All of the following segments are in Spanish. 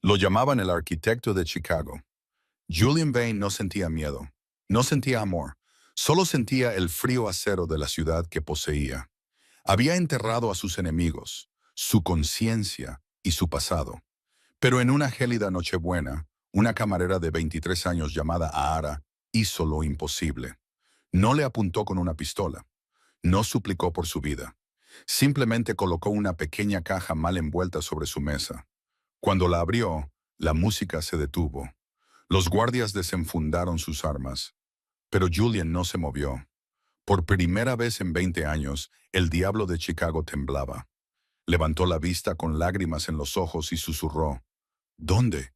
Lo llamaban el arquitecto de Chicago. Julian Vane no sentía miedo, no sentía amor, solo sentía el frío acero de la ciudad que poseía. Había enterrado a sus enemigos, su conciencia y su pasado. Pero en una gélida nochebuena, una camarera de 23 años llamada Ahara hizo lo imposible. No le apuntó con una pistola, no suplicó por su vida. Simplemente colocó una pequeña caja mal envuelta sobre su mesa. Cuando la abrió, la música se detuvo. Los guardias desenfundaron sus armas, pero Julian no se movió. Por primera vez en 20 años, el diablo de Chicago temblaba. Levantó la vista con lágrimas en los ojos y susurró: ¿Dónde?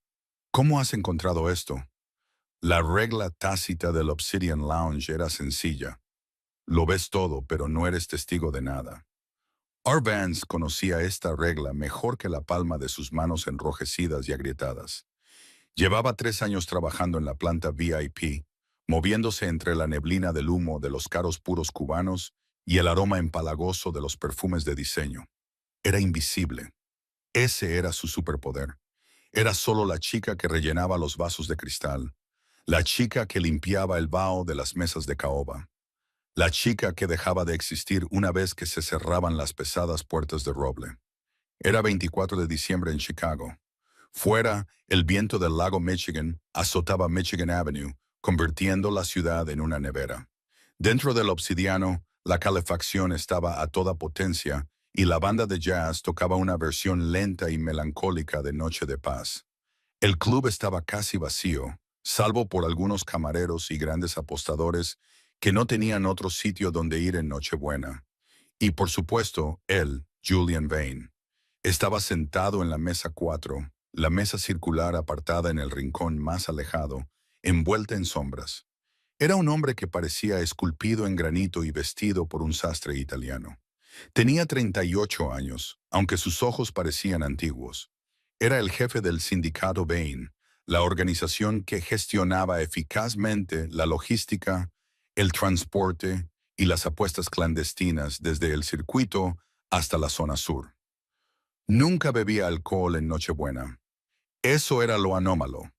¿Cómo has encontrado esto? La regla tácita del Obsidian Lounge era sencilla. Lo ves todo, pero no eres testigo de nada. R. Vance conocía esta regla mejor que la palma de sus manos enrojecidas y agrietadas. Llevaba 3 años trabajando en la planta VIP, moviéndose entre la neblina del humo de los caros puros cubanos y el aroma empalagoso de los perfumes de diseño. Era invisible. Ese era su superpoder. Era solo la chica que rellenaba los vasos de cristal, la chica que limpiaba el vaho de las mesas de caoba, la chica que dejaba de existir una vez que se cerraban las pesadas puertas de roble. Era 24 de diciembre en Chicago. Fuera, el viento del lago Michigan azotaba Michigan Avenue, convirtiendo la ciudad en una nevera. Dentro del obsidiano, la calefacción estaba a toda potencia y la banda de jazz tocaba una versión lenta y melancólica de Noche de Paz. El club estaba casi vacío, salvo por algunos camareros y grandes apostadores que no tenían otro sitio donde ir en Nochebuena. Y por supuesto, él, Julian Vane, estaba sentado en la mesa 4, la mesa circular apartada en el rincón más alejado, envuelta en sombras. Era un hombre que parecía esculpido en granito y vestido por un sastre italiano. Tenía 38 años, aunque sus ojos parecían antiguos. Era el jefe del sindicato Vane, la organización que gestionaba eficazmente la logística, el transporte y las apuestas clandestinas desde el circuito hasta la zona sur. Nunca bebía alcohol en Nochebuena. Eso era lo anómalo.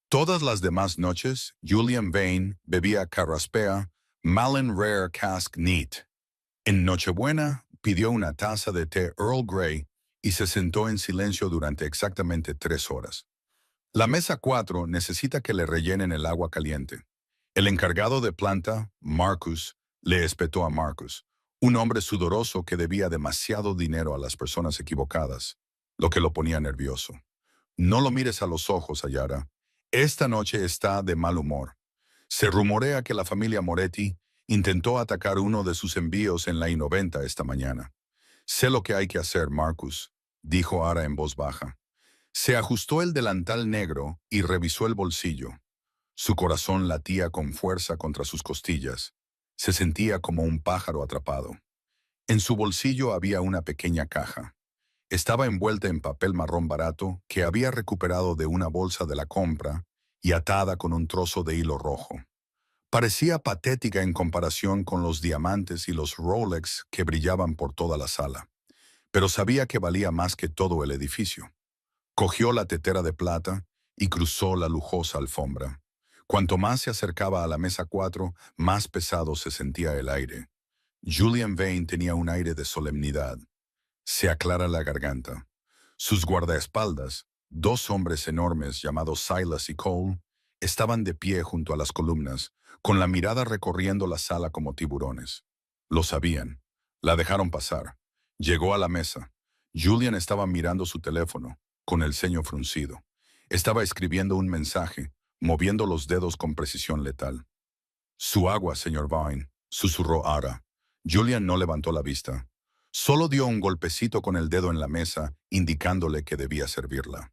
Todas las demás noches, Julian Vane bebía Carraspea Malin Rare Cask Neat. En Nochebuena, pidió una taza de té Earl Grey y se sentó en silencio durante exactamente 3 horas. La mesa 4 necesita que le rellenen el agua caliente. El encargado de planta, Marcus, le espetó a Marcus, un hombre sudoroso que debía demasiado dinero a las personas equivocadas, lo que lo ponía nervioso. No lo mires a los ojos, Ayara. Esta noche está de mal humor. Se rumorea que la familia Moretti intentó atacar uno de sus envíos en la I-90 esta mañana. Sé lo que hay que hacer, Marcus, dijo Ara en voz baja. Se ajustó el delantal negro y revisó el bolsillo. Su corazón latía con fuerza contra sus costillas. Se sentía como un pájaro atrapado. En su bolsillo había una pequeña caja. Estaba envuelta en papel marrón barato que había recuperado de una bolsa de la compra y atada con un trozo de hilo rojo. Parecía patética en comparación con los diamantes y los Rolex que brillaban por toda la sala, pero sabía que valía más que todo el edificio. Cogió la tetera de plata y cruzó la lujosa alfombra. Cuanto más se acercaba a la mesa 4, más pesado se sentía el aire. Julian Vane tenía un aire de solemnidad. Se aclara la garganta. Sus guardaespaldas, 2 hombres enormes llamados Silas y Cole, estaban de pie junto a las columnas, con la mirada recorriendo la sala como tiburones. Lo sabían. La dejaron pasar. Llegó a la mesa. Julian estaba mirando su teléfono, con el ceño fruncido. Estaba escribiendo un mensaje, moviendo los dedos con precisión letal. Su agua, señor Vine, susurró Ara. Julian no levantó la vista. Solo dio un golpecito con el dedo en la mesa, indicándole que debía servirla.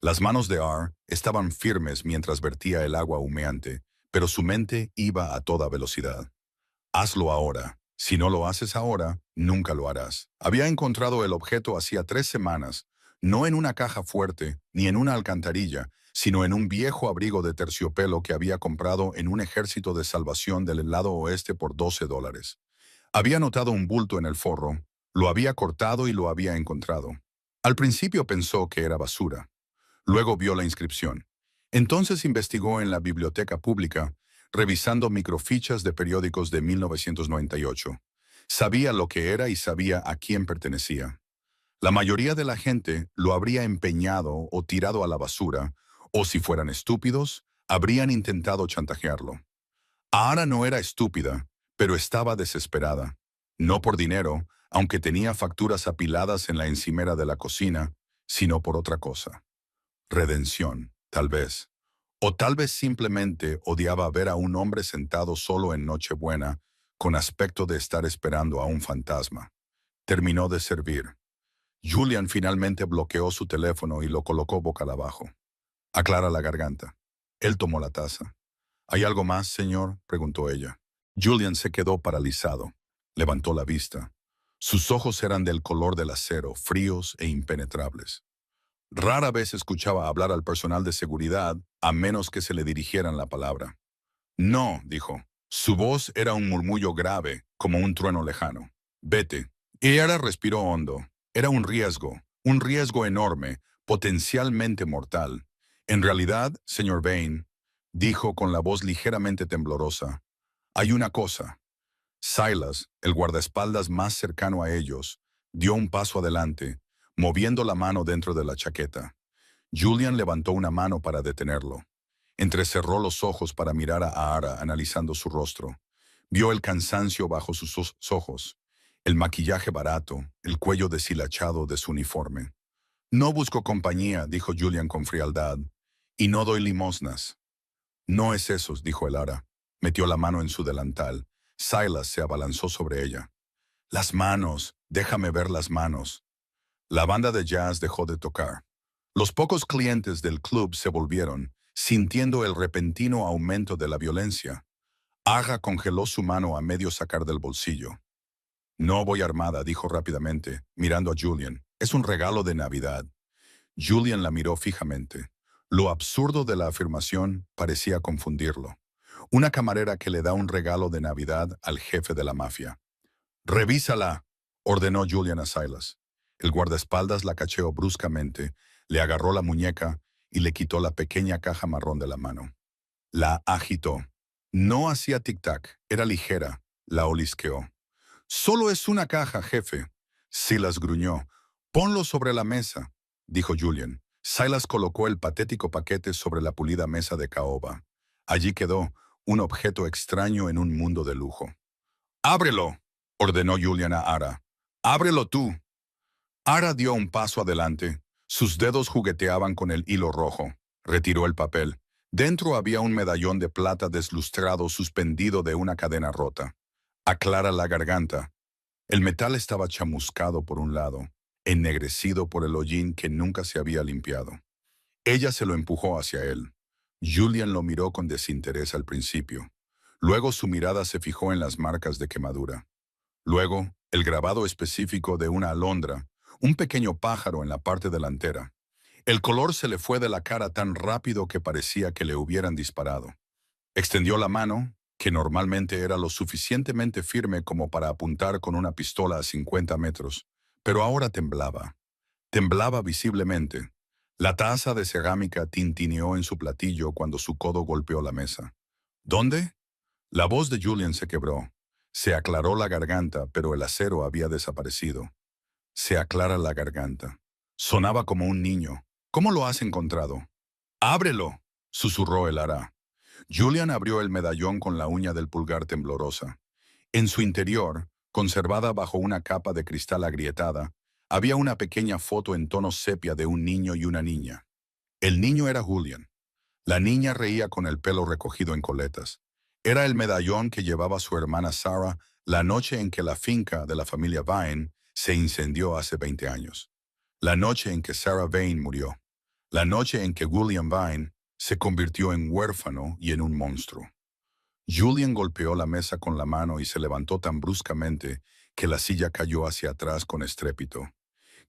Las manos de R estaban firmes mientras vertía el agua humeante, pero su mente iba a toda velocidad. Hazlo ahora. Si no lo haces ahora, nunca lo harás. Había encontrado el objeto hacía 3 semanas, no en una caja fuerte, ni en una alcantarilla, sino en un viejo abrigo de terciopelo que había comprado en un ejército de salvación del lado oeste por $12. Había notado un bulto en el forro, lo había cortado y lo había encontrado. Al principio pensó que era basura. Luego vio la inscripción. Entonces investigó en la biblioteca pública, revisando microfichas de periódicos de 1998. Sabía lo que era y sabía a quién pertenecía. La mayoría de la gente lo habría empeñado o tirado a la basura, o si fueran estúpidos, habrían intentado chantajearlo. Ahora no era estúpida, pero estaba desesperada. No por dinero, aunque tenía facturas apiladas en la encimera de la cocina, sino por otra cosa. Redención, tal vez. O tal vez simplemente odiaba ver a un hombre sentado solo en Nochebuena, con aspecto de estar esperando a un fantasma. Terminó de servir. Julian finalmente bloqueó su teléfono y lo colocó boca abajo. Aclara la garganta. Él tomó la taza. ¿Hay algo más, señor?, preguntó ella. Julian se quedó paralizado. Levantó la vista. Sus ojos eran del color del acero, fríos e impenetrables. Rara vez escuchaba hablar al personal de seguridad, a menos que se le dirigieran la palabra. No, dijo. Su voz era un murmullo grave, como un trueno lejano. Vete. Y ella respiró hondo. Era un riesgo enorme, potencialmente mortal. En realidad, señor Vane, dijo con la voz ligeramente temblorosa, hay una cosa. Silas, el guardaespaldas más cercano a ellos, dio un paso adelante, moviendo la mano dentro de la chaqueta. Julian levantó una mano para detenerlo. Entrecerró los ojos para mirar a Ara analizando su rostro. Vio el cansancio bajo sus ojos, el maquillaje barato, el cuello deshilachado de su uniforme. No busco compañía, dijo Julian con frialdad, y no doy limosnas. No es eso, dijo el Ara. Metió la mano en su delantal. Silas se abalanzó sobre ella. Las manos, déjame ver las manos. La banda de jazz dejó de tocar. Los pocos clientes del club se volvieron, sintiendo el repentino aumento de la violencia. Aga congeló su mano a medio sacar del bolsillo. No voy armada, dijo rápidamente, mirando a Julian. Es un regalo de Navidad. Julian la miró fijamente. Lo absurdo de la afirmación parecía confundirlo. Una camarera que le da un regalo de Navidad al jefe de la mafia. «Revísala», ordenó Julian a Silas. El guardaespaldas la cacheó bruscamente, le agarró la muñeca y le quitó la pequeña caja marrón de la mano. La agitó. No hacía tic-tac, era ligera, la olisqueó. «Solo es una caja, jefe». Silas gruñó. «Ponlo sobre la mesa», dijo Julian. Silas colocó el patético paquete sobre la pulida mesa de caoba. Allí quedó, un objeto extraño en un mundo de lujo. «Ábrelo», ordenó Julian a Ara. «Ábrelo tú». Ara dio un paso adelante. Sus dedos jugueteaban con el hilo rojo. Retiró el papel. Dentro había un medallón de plata deslustrado suspendido de una cadena rota. Aclara la garganta. El metal estaba chamuscado por un lado, ennegrecido por el hollín que nunca se había limpiado. Ella se lo empujó hacia él. Julian lo miró con desinterés al principio. Luego su mirada se fijó en las marcas de quemadura. Luego, el grabado específico de una alondra, un pequeño pájaro en la parte delantera. El color se le fue de la cara tan rápido que parecía que le hubieran disparado. Extendió la mano, que normalmente era lo suficientemente firme como para apuntar con una pistola a 50 metros, pero ahora temblaba. Temblaba visiblemente. La taza de cerámica tintineó en su platillo cuando su codo golpeó la mesa. ¿Dónde? La voz de Julian se quebró. Se aclaró la garganta, pero el acero había desaparecido. Se aclara la garganta. Sonaba como un niño. ¿Cómo lo has encontrado? «¡Ábrelo!», susurró el Ara. Julian abrió el medallón con la uña del pulgar temblorosa. En su interior, conservada bajo una capa de cristal agrietada, había una pequeña foto en tono sepia de un niño y una niña. El niño era Julian. La niña reía con el pelo recogido en coletas. Era el medallón que llevaba su hermana Sarah la noche en que la finca de la familia Vane se incendió hace 20 años. La noche en que Sarah Vane murió. La noche en que William Vine se convirtió en huérfano y en un monstruo. Julian golpeó la mesa con la mano y se levantó tan bruscamente que la silla cayó hacia atrás con estrépito.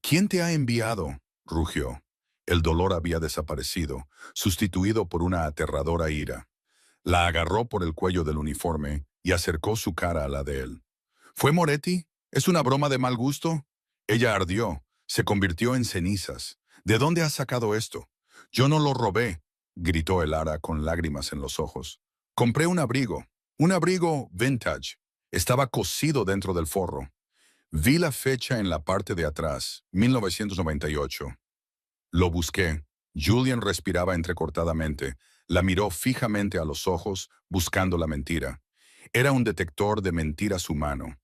«¿Quién te ha enviado?», rugió. El dolor había desaparecido, sustituido por una aterradora ira. La agarró por el cuello del uniforme y acercó su cara a la de él. «¿Fue Moretti? ¿Es una broma de mal gusto?» Ella ardió, se convirtió en cenizas. «¿De dónde has sacado esto?» Yo no lo robé, gritó el Ara con lágrimas en los ojos. Compré un abrigo vintage. Estaba cosido dentro del forro. Vi la fecha en la parte de atrás, 1998. Lo busqué. Julian respiraba entrecortadamente. La miró fijamente a los ojos, buscando la mentira. Era un detector de mentiras humano.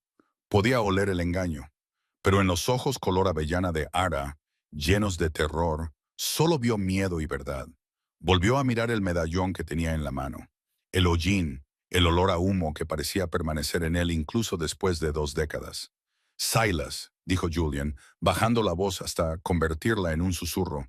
Podía oler el engaño. Pero en los ojos color avellana de Ara, llenos de terror, solo vio miedo y verdad. Volvió a mirar el medallón que tenía en la mano. El hollín, el olor a humo que parecía permanecer en él incluso después de 2 décadas. Silas, dijo Julian, bajando la voz hasta convertirla en un susurro.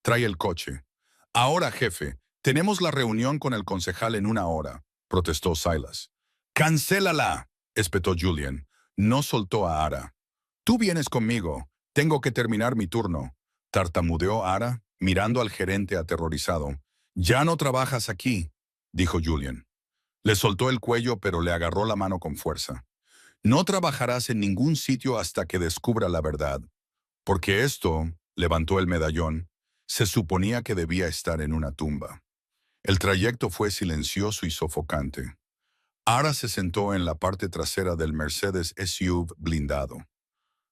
Trae el coche. Ahora, jefe, tenemos la reunión con el concejal en 1 hora, protestó Silas. ¡Cancélala!, espetó Julian. No soltó a Ara. Tú vienes conmigo. Tengo que terminar mi turno, tartamudeó Ara, mirando al gerente aterrorizado. Ya no trabajas aquí, dijo Julian. Le soltó el cuello, pero le agarró la mano con fuerza. No trabajarás en ningún sitio hasta que descubra la verdad, porque esto, levantó el medallón, se suponía que debía estar en una tumba. El trayecto fue silencioso y sofocante. Ara se sentó en la parte trasera del Mercedes SUV blindado.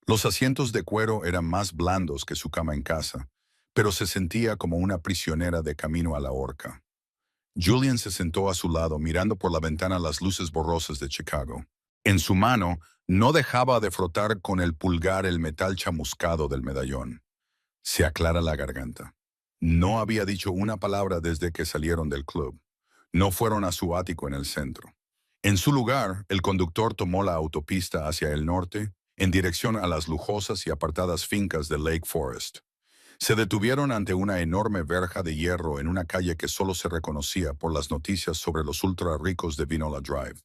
Los asientos de cuero eran más blandos que su cama en casa, pero se sentía como una prisionera de camino a la horca. Julian se sentó a su lado mirando por la ventana las luces borrosas de Chicago. En su mano no dejaba de frotar con el pulgar el metal chamuscado del medallón. Se aclara la garganta. No había dicho una palabra desde que salieron del club. No fueron a su ático en el centro. En su lugar, el conductor tomó la autopista hacia el norte, en dirección a las lujosas y apartadas fincas de Lake Forest. Se detuvieron ante una enorme verja de hierro en una calle que solo se reconocía por las noticias sobre los ultra ricos de Vinola Drive.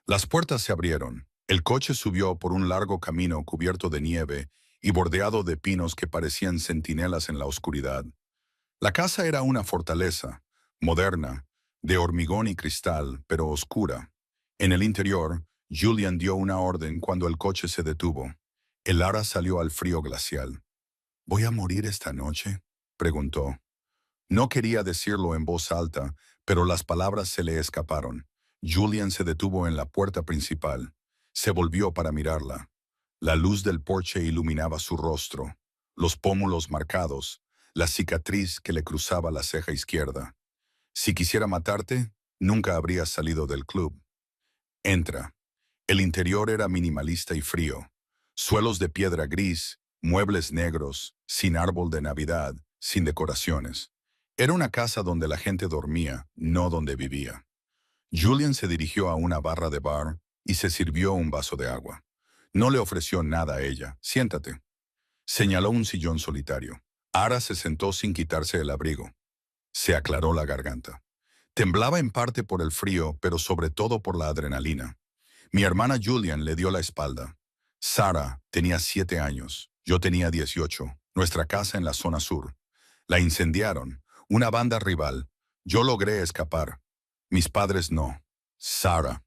Las puertas se abrieron. El coche subió por un largo camino cubierto de nieve y bordeado de pinos que parecían centinelas en la oscuridad. La casa era una fortaleza, moderna, de hormigón y cristal, pero oscura. En el interior, Julian dio una orden cuando el coche se detuvo. El Ara salió al frío glacial. ¿Voy a morir esta noche?, preguntó. No quería decirlo en voz alta, pero las palabras se le escaparon. Julian se detuvo en la puerta principal. Se volvió para mirarla. La luz del porche iluminaba su rostro, los pómulos marcados, la cicatriz que le cruzaba la ceja izquierda. Si quisiera matarte, nunca habrías salido del club. Entra. El interior era minimalista y frío. Suelos de piedra gris, muebles negros, sin árbol de Navidad, sin decoraciones. Era una casa donde la gente dormía, no donde vivía. Julian se dirigió a una barra de bar y se sirvió un vaso de agua. No le ofreció nada a ella. Siéntate. Señaló un sillón solitario. Ara se sentó sin quitarse el abrigo. Se aclaró la garganta. Temblaba en parte por el frío, pero sobre todo por la adrenalina. Mi hermana Julian le dio la espalda. Sara tenía 7 años, yo tenía 18, nuestra casa en la zona sur. La incendiaron, una banda rival. Yo logré escapar. Mis padres no. Sara.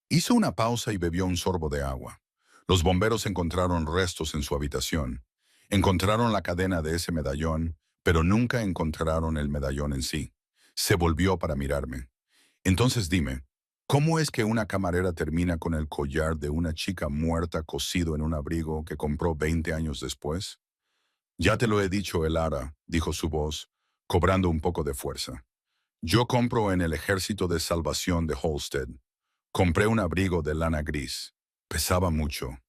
Hizo una pausa y bebió un sorbo de agua. Los bomberos encontraron restos en su habitación. Encontraron la cadena de ese medallón, pero nunca encontraron el medallón en sí. Se volvió para mirarme. Entonces dime, ¿cómo es que una camarera termina con el collar de una chica muerta cosido en un abrigo que compró 20 años después? Ya te lo he dicho, Elara, dijo su voz, cobrando un poco de fuerza. Yo compro en el Ejército de Salvación de Holstead. Compré un abrigo de lana gris. Pesaba mucho.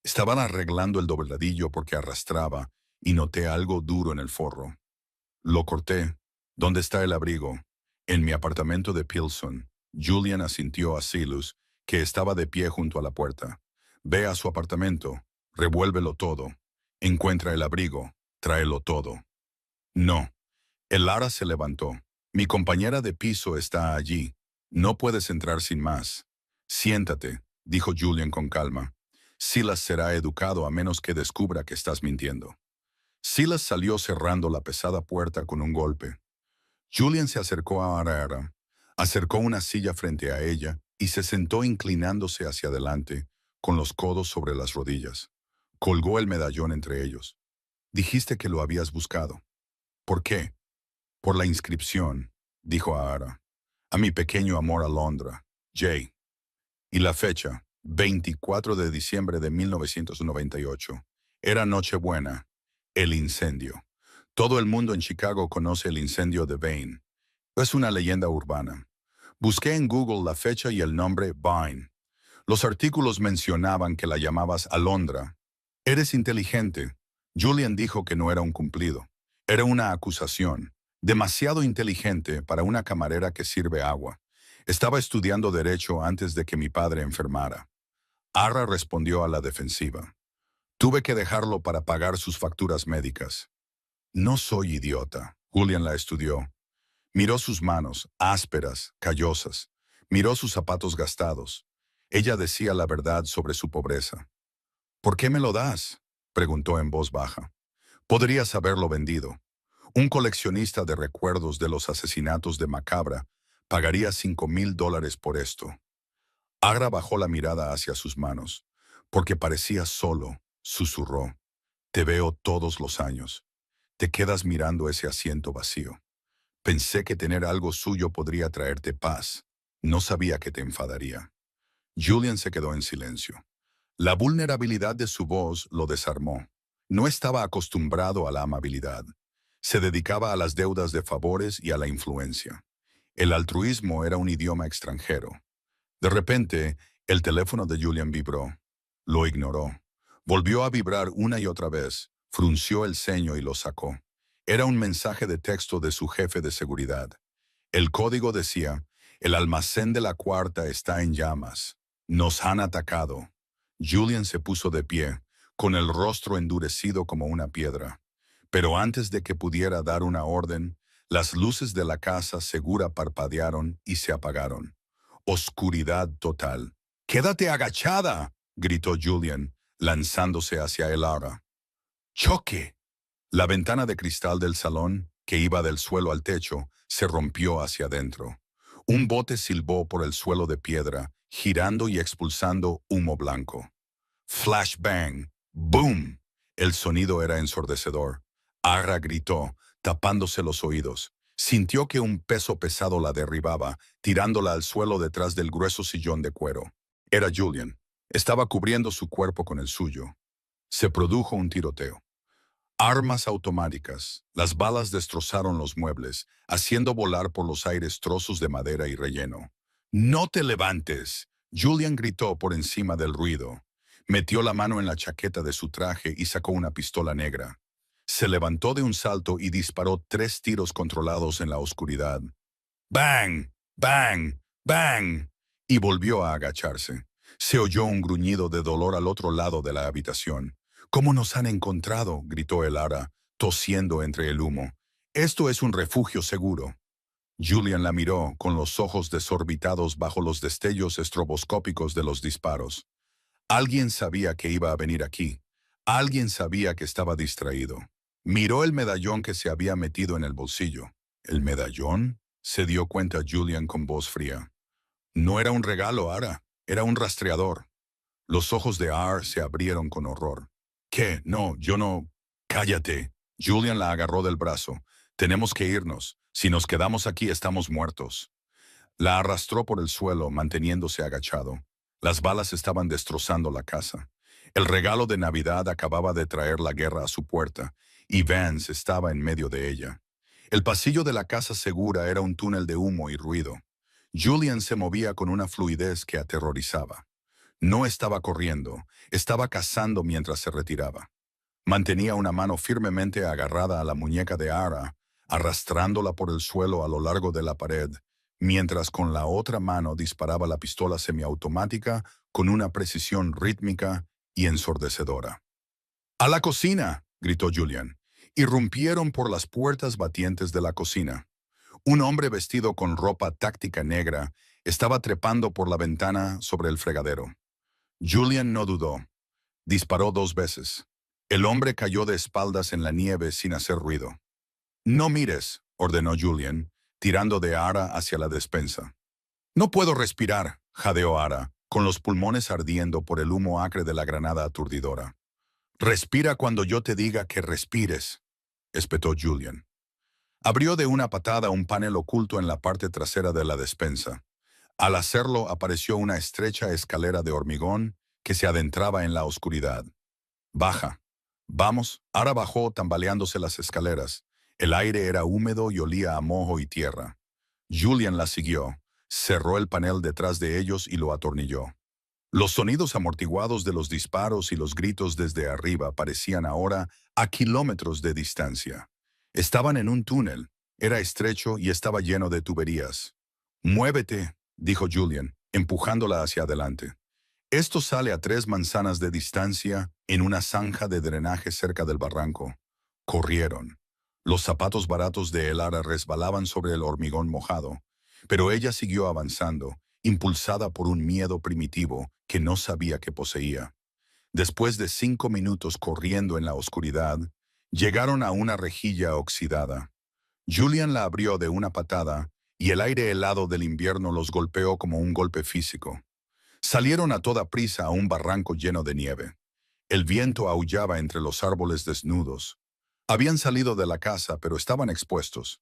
Estaban arreglando el dobladillo porque arrastraba y noté algo duro en el forro. Lo corté. ¿Dónde está el abrigo? En mi apartamento de Pilsen. Julian asintió a Silas, que estaba de pie junto a la puerta. Ve a su apartamento. Revuélvelo todo. Encuentra el abrigo. Tráelo todo. No. El Lara se levantó. Mi compañera de piso está allí. No puedes entrar sin más. Siéntate, dijo Julian con calma. Silas será educado a menos que descubra que estás mintiendo. Silas salió cerrando la pesada puerta con un golpe. Julian se acercó a Ara, acercó una silla frente a ella y se sentó inclinándose hacia adelante, con los codos sobre las rodillas. Colgó el medallón entre ellos. Dijiste que lo habías buscado. ¿Por qué? Por la inscripción, dijo a Ara. A mi pequeño amor Alondra, Jay. Y la fecha, 24 de diciembre de 1998. Era Nochebuena. El incendio. Todo el mundo en Chicago conoce el incendio de Vane. Es una leyenda urbana. Busqué en Google la fecha y el nombre Vine. Los artículos mencionaban que la llamabas Alondra. Eres inteligente. Julian dijo que no era un cumplido. Era una acusación. Demasiado inteligente para una camarera que sirve agua. Estaba estudiando derecho antes de que mi padre enfermara. Ara respondió a la defensiva. Tuve que dejarlo para pagar sus facturas médicas. No soy idiota. Julian la estudió. Miró sus manos, ásperas, callosas. Miró sus zapatos gastados. Ella decía la verdad sobre su pobreza. ¿Por qué me lo das?, preguntó en voz baja. Podrías haberlo vendido. Un coleccionista de recuerdos de los asesinatos de Macabra pagaría $5,000 por esto. Agra bajó la mirada hacia sus manos, porque parecía solo, susurró. Te veo todos los años. Te quedas mirando ese asiento vacío. Pensé que tener algo suyo podría traerte paz. No sabía que te enfadaría. Julian se quedó en silencio. La vulnerabilidad de su voz lo desarmó. No estaba acostumbrado a la amabilidad. Se dedicaba a las deudas de favores y a la influencia. El altruismo era un idioma extranjero. De repente, el teléfono de Julian vibró. Lo ignoró. Volvió a vibrar una y otra vez, frunció el ceño y lo sacó. Era un mensaje de texto de su jefe de seguridad. El código decía, el almacén de la cuarta está en llamas. Nos han atacado. Julian se puso de pie, con el rostro endurecido como una piedra. Pero antes de que pudiera dar una orden, las luces de la casa segura parpadearon y se apagaron. Oscuridad total. «¡Quédate agachada!», gritó Julian, lanzándose hacia el Ara. «¡Choque!». La ventana de cristal del salón, que iba del suelo al techo, se rompió hacia adentro. Un bote silbó por el suelo de piedra, girando y expulsando humo blanco. Flashbang. ¡Boom! El sonido era ensordecedor. Agra gritó, tapándose los oídos. Sintió que un peso pesado la derribaba, tirándola al suelo detrás del grueso sillón de cuero. Era Julian. Estaba cubriendo su cuerpo con el suyo. Se produjo un tiroteo. Armas automáticas. Las balas destrozaron los muebles, haciendo volar por los aires trozos de madera y relleno. «¡No te levantes!», Julian gritó por encima del ruido. Metió la mano en la chaqueta de su traje y sacó una pistola negra. Se levantó de un salto y disparó 3 tiros controlados en la oscuridad. ¡Bang! ¡Bang! ¡Bang! Y volvió a agacharse. Se oyó un gruñido de dolor al otro lado de la habitación. «¿Cómo nos han encontrado?», gritó el Ara, tosiendo entre el humo. «Esto es un refugio seguro». Julian la miró, con los ojos desorbitados bajo los destellos estroboscópicos de los disparos. Alguien sabía que iba a venir aquí. Alguien sabía que estaba distraído. Miró el medallón que se había metido en el bolsillo. ¿El medallón?, se dio cuenta Julian con voz fría. No era un regalo, Ara. Era un rastreador. Los ojos de Ar se abrieron con horror. «¿Qué? No, yo no...». «Cállate». Julian la agarró del brazo. «Tenemos que irnos. Si nos quedamos aquí estamos muertos». La arrastró por el suelo, manteniéndose agachado. Las balas estaban destrozando la casa. El regalo de Navidad acababa de traer la guerra a su puerta, y Vance estaba en medio de ella. El pasillo de la casa segura era un túnel de humo y ruido. Julian se movía con una fluidez que aterrorizaba. No estaba corriendo, estaba cazando mientras se retiraba. Mantenía una mano firmemente agarrada a la muñeca de Ara, arrastrándola por el suelo a lo largo de la pared, mientras con la otra mano disparaba la pistola semiautomática con una precisión rítmica y ensordecedora. «¡A la cocina!», gritó Julian. Irrumpieron por las puertas batientes de la cocina. Un hombre vestido con ropa táctica negra estaba trepando por la ventana sobre el fregadero. Julian no dudó. Disparó 2 veces. El hombre cayó de espaldas en la nieve sin hacer ruido. «No mires», ordenó Julian, tirando de Ara hacia la despensa. «No puedo respirar», jadeó Ara, con los pulmones ardiendo por el humo acre de la granada aturdidora. «Respira cuando yo te diga que respires», espetó Julian. Abrió de una patada un panel oculto en la parte trasera de la despensa. Al hacerlo, apareció una estrecha escalera de hormigón que se adentraba en la oscuridad. Baja. Vamos. Ara bajó tambaleándose las escaleras. El aire era húmedo y olía a moho y tierra. Julian la siguió. Cerró el panel detrás de ellos y lo atornilló. Los sonidos amortiguados de los disparos y los gritos desde arriba parecían ahora a kilómetros de distancia. Estaban en un túnel. Era estrecho y estaba lleno de tuberías. «Muévete», dijo Julian, empujándola hacia adelante. Esto sale a 3 manzanas de distancia, en una zanja de drenaje cerca del barranco. Corrieron. Los zapatos baratos de Elara resbalaban sobre el hormigón mojado, pero ella siguió avanzando, impulsada por un miedo primitivo que no sabía que poseía. Después de 5 minutos corriendo en la oscuridad, llegaron a una rejilla oxidada. Julian la abrió de una patada y el aire helado del invierno los golpeó como un golpe físico. Salieron a toda prisa a un barranco lleno de nieve. El viento aullaba entre los árboles desnudos. Habían salido de la casa, pero estaban expuestos.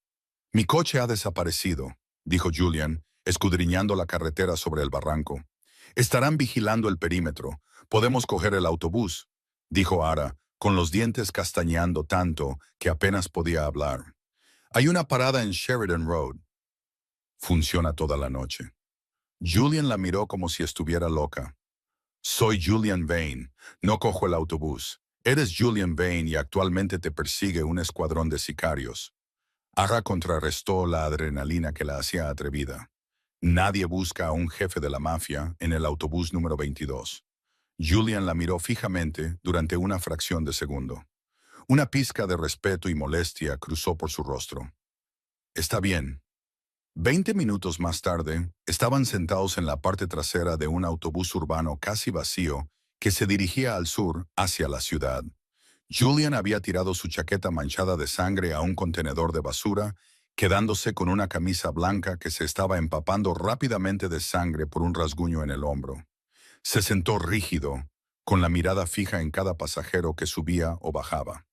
«Mi coche ha desaparecido», dijo Julian, escudriñando la carretera sobre el barranco. «Estarán vigilando el perímetro. Podemos coger el autobús», dijo Ara, con los dientes castañeando tanto que apenas podía hablar. «Hay una parada en Sheridan Road. Funciona toda la noche». Julian la miró como si estuviera loca. «Soy Julian Vane. No cojo el autobús. Eres Julian Vane y actualmente te persigue un escuadrón de sicarios». Ara contrarrestó la adrenalina que la hacía atrevida. Nadie busca a un jefe de la mafia en el autobús número 22. Julian la miró fijamente durante una fracción de segundo. Una pizca de respeto y molestia cruzó por su rostro. «Está bien». 20 minutos más tarde, estaban sentados en la parte trasera de un autobús urbano casi vacío que se dirigía al sur, hacia la ciudad. Julian había tirado su chaqueta manchada de sangre a un contenedor de basura, quedándose con una camisa blanca que se estaba empapando rápidamente de sangre por un rasguño en el hombro. Se sentó rígido, con la mirada fija en cada pasajero que subía o bajaba.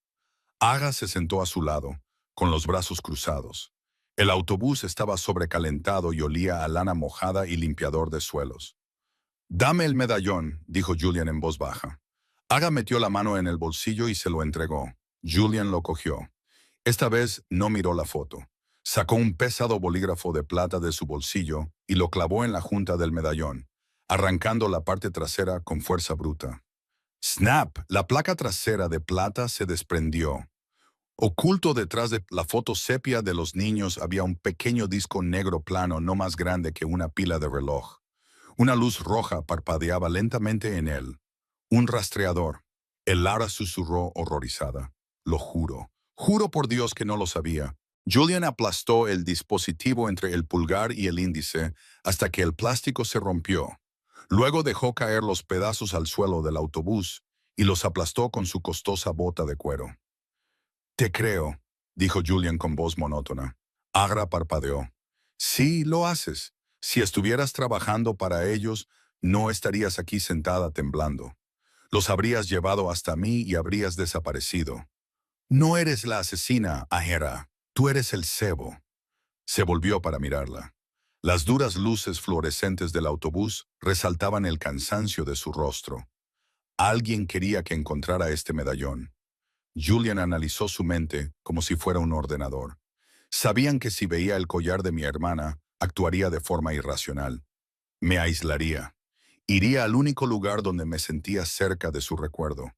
Aga se sentó a su lado, con los brazos cruzados. El autobús estaba sobrecalentado y olía a lana mojada y limpiador de suelos. «Dame el medallón», dijo Julian en voz baja. Aga metió la mano en el bolsillo y se lo entregó. Julian lo cogió. Esta vez no miró la foto. Sacó un pesado bolígrafo de plata de su bolsillo y lo clavó en la junta del medallón, arrancando la parte trasera con fuerza bruta. ¡Snap! La placa trasera de plata se desprendió. Oculto detrás de la foto sepia de los niños había un pequeño disco negro plano no más grande que una pila de reloj. Una luz roja parpadeaba lentamente en él. Un rastreador. Elara susurró horrorizada. «Lo juro. Juro por Dios que no lo sabía». Julian aplastó el dispositivo entre el pulgar y el índice hasta que el plástico se rompió. Luego dejó caer los pedazos al suelo del autobús y los aplastó con su costosa bota de cuero. «Te creo», dijo Julian con voz monótona. Agra parpadeó. «Sí, lo haces. Si estuvieras trabajando para ellos, no estarías aquí sentada temblando. Los habrías llevado hasta mí y habrías desaparecido. No eres la asesina, Ahera. Tú eres el cebo». Se volvió para mirarla. Las duras luces fluorescentes del autobús resaltaban el cansancio de su rostro. Alguien quería que encontrara este medallón. Julian analizó su mente como si fuera un ordenador. Sabían que si veía el collar de mi hermana, actuaría de forma irracional. Me aislaría. Iría al único lugar donde me sentía cerca de su recuerdo.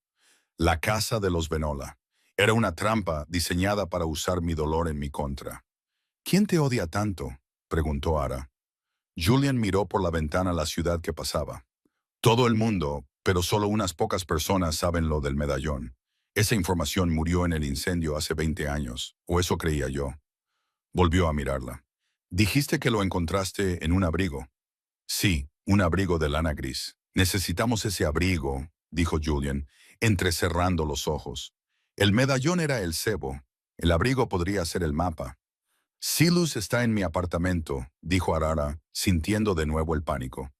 La casa de los Venola. Era una trampa diseñada para usar mi dolor en mi contra. «¿Quién te odia tanto?», preguntó Ara. Julian miró por la ventana la ciudad que pasaba. «Todo el mundo, pero solo unas pocas personas saben lo del medallón. Esa información murió en el incendio hace 20 años, o eso creía yo». Volvió a mirarla. «Dijiste que lo encontraste en un abrigo». «Sí, un abrigo de lana gris. Necesitamos ese abrigo», dijo Julian, entrecerrando los ojos. «El medallón era el cebo. El abrigo podría ser el mapa». «Silus está en mi apartamento», dijo Arara, sintiendo de nuevo el pánico.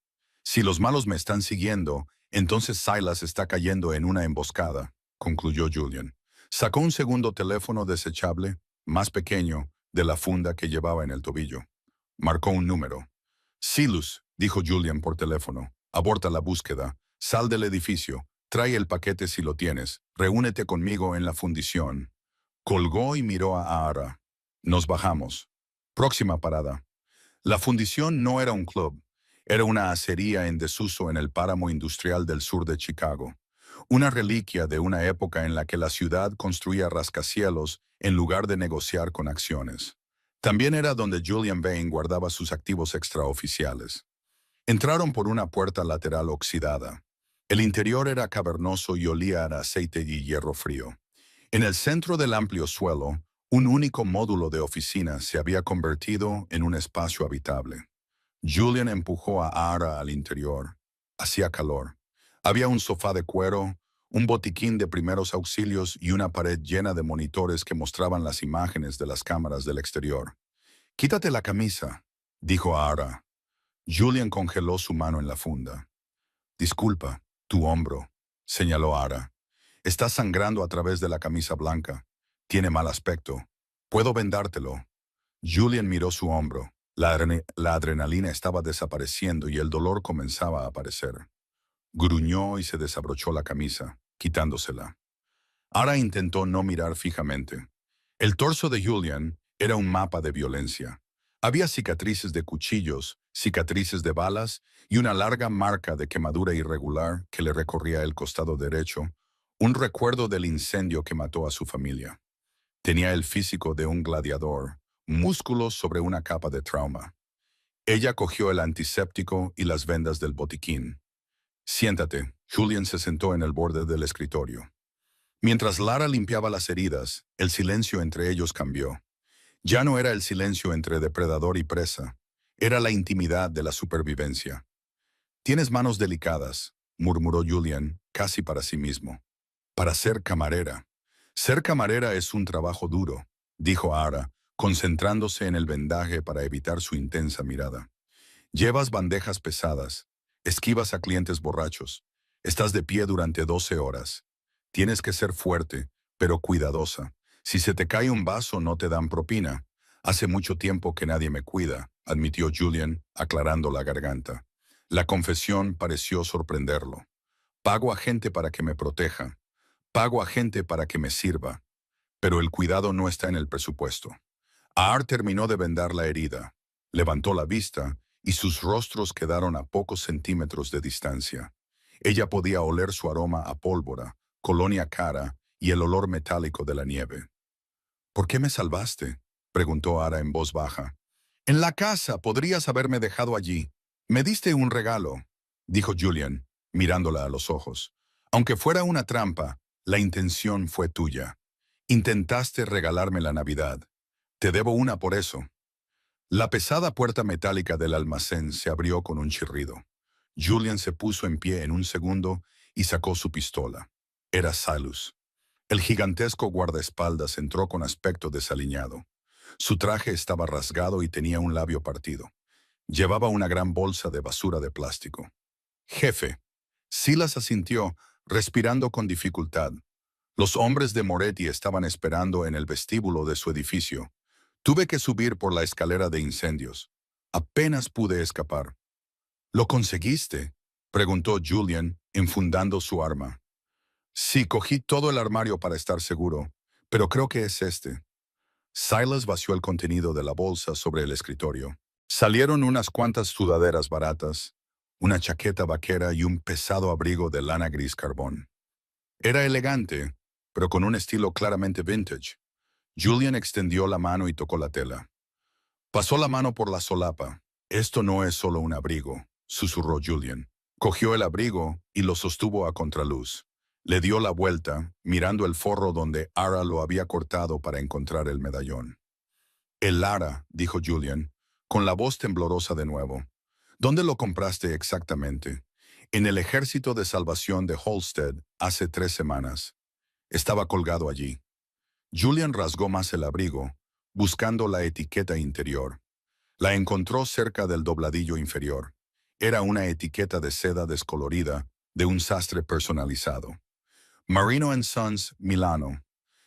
«Si los malos me están siguiendo, entonces Silas está cayendo en una emboscada», concluyó Julian. Sacó un segundo teléfono desechable, más pequeño, de la funda que llevaba en el tobillo. Marcó un número. Silus, dijo Julian por teléfono, aborta la búsqueda, sal del edificio, trae el paquete si lo tienes, reúnete conmigo en la fundición. Colgó y miró a Ara. Nos bajamos. Próxima parada. La fundición no era un club, era una acería en desuso en el páramo industrial del sur de Chicago. Una reliquia de una época en la que la ciudad construía rascacielos en lugar de negociar con acciones. También era donde Julian Vane guardaba sus activos extraoficiales. Entraron por una puerta lateral oxidada. El interior era cavernoso y olía a aceite y hierro frío. En el centro del amplio suelo, un único módulo de oficina se había convertido en un espacio habitable. Julian empujó a Ara al interior. Hacía calor. Había un sofá de cuero, un botiquín de primeros auxilios y una pared llena de monitores que mostraban las imágenes de las cámaras del exterior. «Quítate la camisa», dijo a Ara. Julian congeló su mano en la funda. «Disculpa, tu hombro», señaló Ara. «Está sangrando a través de la camisa blanca. Tiene mal aspecto. ¿Puedo vendártelo?» Julian miró su hombro. La adrenalina estaba desapareciendo y el dolor comenzaba a aparecer. Gruñó y se desabrochó la camisa, quitándosela. Ara intentó no mirar fijamente. El torso de Julian era un mapa de violencia. Había cicatrices de cuchillos, cicatrices de balas y una larga marca de quemadura irregular que le recorría el costado derecho, un recuerdo del incendio que mató a su familia. Tenía el físico de un gladiador, músculos sobre una capa de trauma. Ella cogió el antiséptico y las vendas del botiquín. «Siéntate». Julian se sentó en el borde del escritorio. Mientras Lara limpiaba las heridas, el silencio entre ellos cambió. Ya no era el silencio entre depredador y presa, era la intimidad de la supervivencia. «Tienes manos delicadas», murmuró Julian, casi para sí mismo. «Para ser camarera». «Ser camarera es un trabajo duro», dijo Ara, concentrándose en el vendaje para evitar su intensa mirada. «Llevas bandejas pesadas, esquivas a clientes borrachos, estás de pie durante 12 horas. Tienes que ser fuerte, pero cuidadosa. Si se te cae un vaso no te dan propina. Hace mucho tiempo que nadie me cuida», admitió Julian, aclarando la garganta. La confesión pareció sorprenderlo. «Pago a gente para que me proteja. Pago a gente para que me sirva. Pero el cuidado no está en el presupuesto». Aar terminó de vendar la herida. Levantó la vista y sus rostros quedaron a pocos centímetros de distancia. Ella podía oler su aroma a pólvora, colonia cara y el olor metálico de la nieve. «¿Por qué me salvaste?», preguntó Ara en voz baja. «En la casa, podrías haberme dejado allí. Me diste un regalo», dijo Julian, mirándola a los ojos. «Aunque fuera una trampa, la intención fue tuya. Intentaste regalarme la Navidad. Te debo una por eso». La pesada puerta metálica del almacén se abrió con un chirrido. Julian se puso en pie en un segundo y sacó su pistola. Era Silus. El gigantesco guardaespaldas entró con aspecto desaliñado. Su traje estaba rasgado y tenía un labio partido. Llevaba una gran bolsa de basura de plástico. «Jefe». Silas asintió, respirando con dificultad. Los hombres de Moretti estaban esperando en el vestíbulo de su edificio. Tuve que subir por la escalera de incendios. Apenas pude escapar. «¿Lo conseguiste?», preguntó Julian, enfundando su arma. «Sí, cogí todo el armario para estar seguro, pero creo que es este». Silas vació el contenido de la bolsa sobre el escritorio. Salieron unas cuantas sudaderas baratas, una chaqueta vaquera y un pesado abrigo de lana gris carbón. Era elegante, pero con un estilo claramente vintage. Julian extendió la mano y tocó la tela. Pasó la mano por la solapa. «Esto no es solo un abrigo», susurró Julian. Cogió el abrigo y lo sostuvo a contraluz. Le dio la vuelta, mirando el forro donde Ara lo había cortado para encontrar el medallón. «El Ara», dijo Julian, con la voz temblorosa de nuevo. «¿Dónde lo compraste exactamente?» «En el Ejército de Salvación de Holstead, hace 3 semanas. Estaba colgado allí». Julian rasgó más el abrigo, buscando la etiqueta interior. La encontró cerca del dobladillo inferior. Era una etiqueta de seda descolorida, de un sastre personalizado. «Marino & Sons, Milano».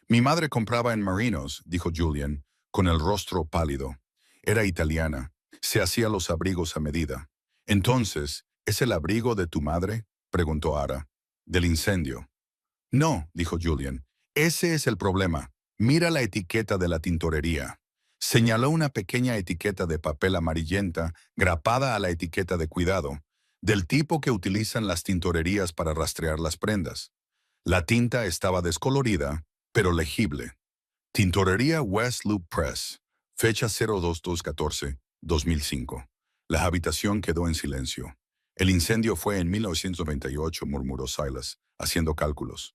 «Mi madre compraba en Marinos», dijo Julian, con el rostro pálido. Era italiana. Se hacía los abrigos a medida. Entonces, ¿es el abrigo de tu madre?, preguntó Ara. Del incendio. No, dijo Julian. Ese es el problema. Mira la etiqueta de la tintorería. Señaló una pequeña etiqueta de papel amarillenta grapada a la etiqueta de cuidado, del tipo que utilizan las tintorerías para rastrear las prendas. La tinta estaba descolorida, pero legible. Tintorería West Loop Press, fecha 02214-2005. La habitación quedó en silencio. El incendio fue en 1998, murmuró Silas, haciendo cálculos.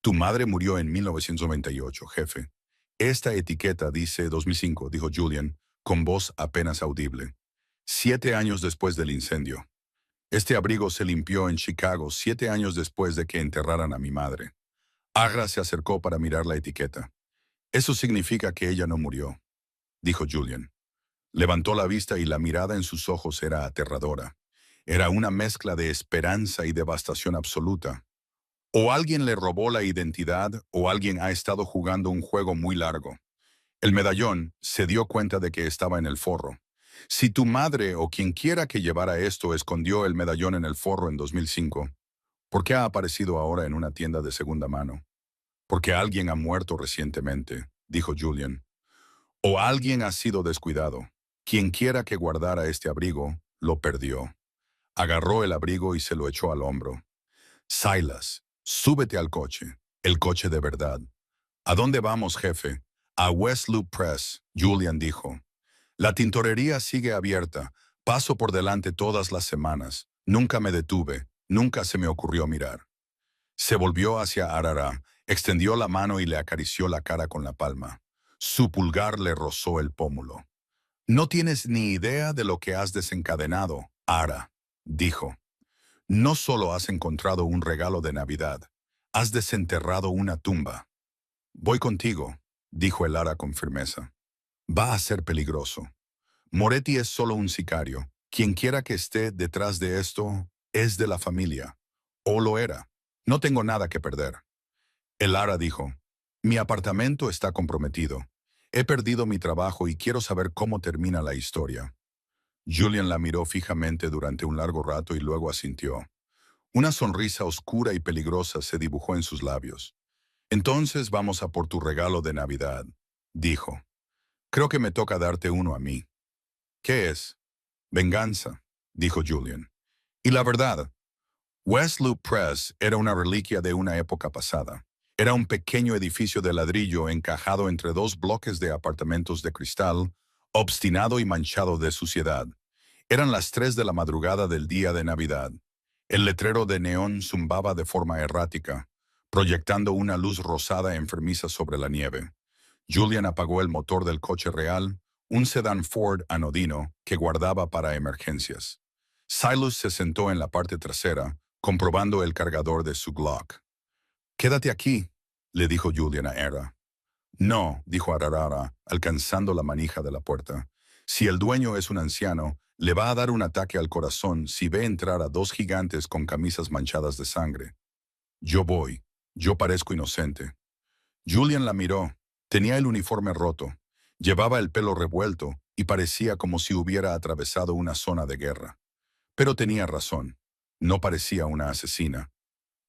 Tu madre murió en 1998, jefe. Esta etiqueta dice 2005, dijo Julian, con voz apenas audible. 7 años después del incendio. Este abrigo se limpió en Chicago 7 años después de que enterraran a mi madre. Agra se acercó para mirar la etiqueta. Eso significa que ella no murió, dijo Julian. Levantó la vista y la mirada en sus ojos era aterradora. Era una mezcla de esperanza y devastación absoluta. O alguien le robó la identidad o alguien ha estado jugando un juego muy largo. El medallón se dio cuenta de que estaba en el forro. Si tu madre o quien quiera que llevara esto escondió el medallón en el forro en 2005, ¿por qué ha aparecido ahora en una tienda de segunda mano? Porque alguien ha muerto recientemente, dijo Julian. O alguien ha sido descuidado. Quien quiera que guardara este abrigo, lo perdió. Agarró el abrigo y se lo echó al hombro. Silas, súbete al coche, el coche de verdad. ¿A dónde vamos, jefe? A West Loop Press, Julian dijo. La tintorería sigue abierta. Paso por delante todas las semanas. Nunca me detuve. Nunca se me ocurrió mirar. Se volvió hacia Arara, extendió la mano y le acarició la cara con la palma. Su pulgar le rozó el pómulo. No tienes ni idea de lo que has desencadenado, Ara, dijo. No solo has encontrado un regalo de Navidad, has desenterrado una tumba. Voy contigo, dijo el Ara con firmeza. Va a ser peligroso. Moretti es solo un sicario. Quien quiera que esté detrás de esto es de la familia. O lo era. No tengo nada que perder. El Ara dijo, mi apartamento está comprometido. He perdido mi trabajo y quiero saber cómo termina la historia. Julian la miró fijamente durante un largo rato y luego asintió. Una sonrisa oscura y peligrosa se dibujó en sus labios. Entonces vamos a por tu regalo de Navidad, dijo. Creo que me toca darte uno a mí. ¿Qué es? Venganza, dijo Julian. Y la verdad, West Loop Press era una reliquia de una época pasada. Era un pequeño edificio de ladrillo encajado entre 2 bloques de apartamentos de cristal, obstinado y manchado de suciedad. Eran las 3 de la madrugada del día de Navidad. El letrero de neón zumbaba de forma errática, proyectando una luz rosada enfermiza sobre la nieve. Julian apagó el motor del coche real, un sedán Ford anodino que guardaba para emergencias. Silas se sentó en la parte trasera, comprobando el cargador de su Glock. «Quédate aquí», le dijo Julian a Ara. «No», dijo Arara, alcanzando la manija de la puerta. «Si el dueño es un anciano, le va a dar un ataque al corazón si ve entrar a 2 gigantes con camisas manchadas de sangre. Yo voy. Yo parezco inocente». Julian la miró. Tenía el uniforme roto. Llevaba el pelo revuelto y parecía como si hubiera atravesado una zona de guerra. Pero tenía razón. No parecía una asesina.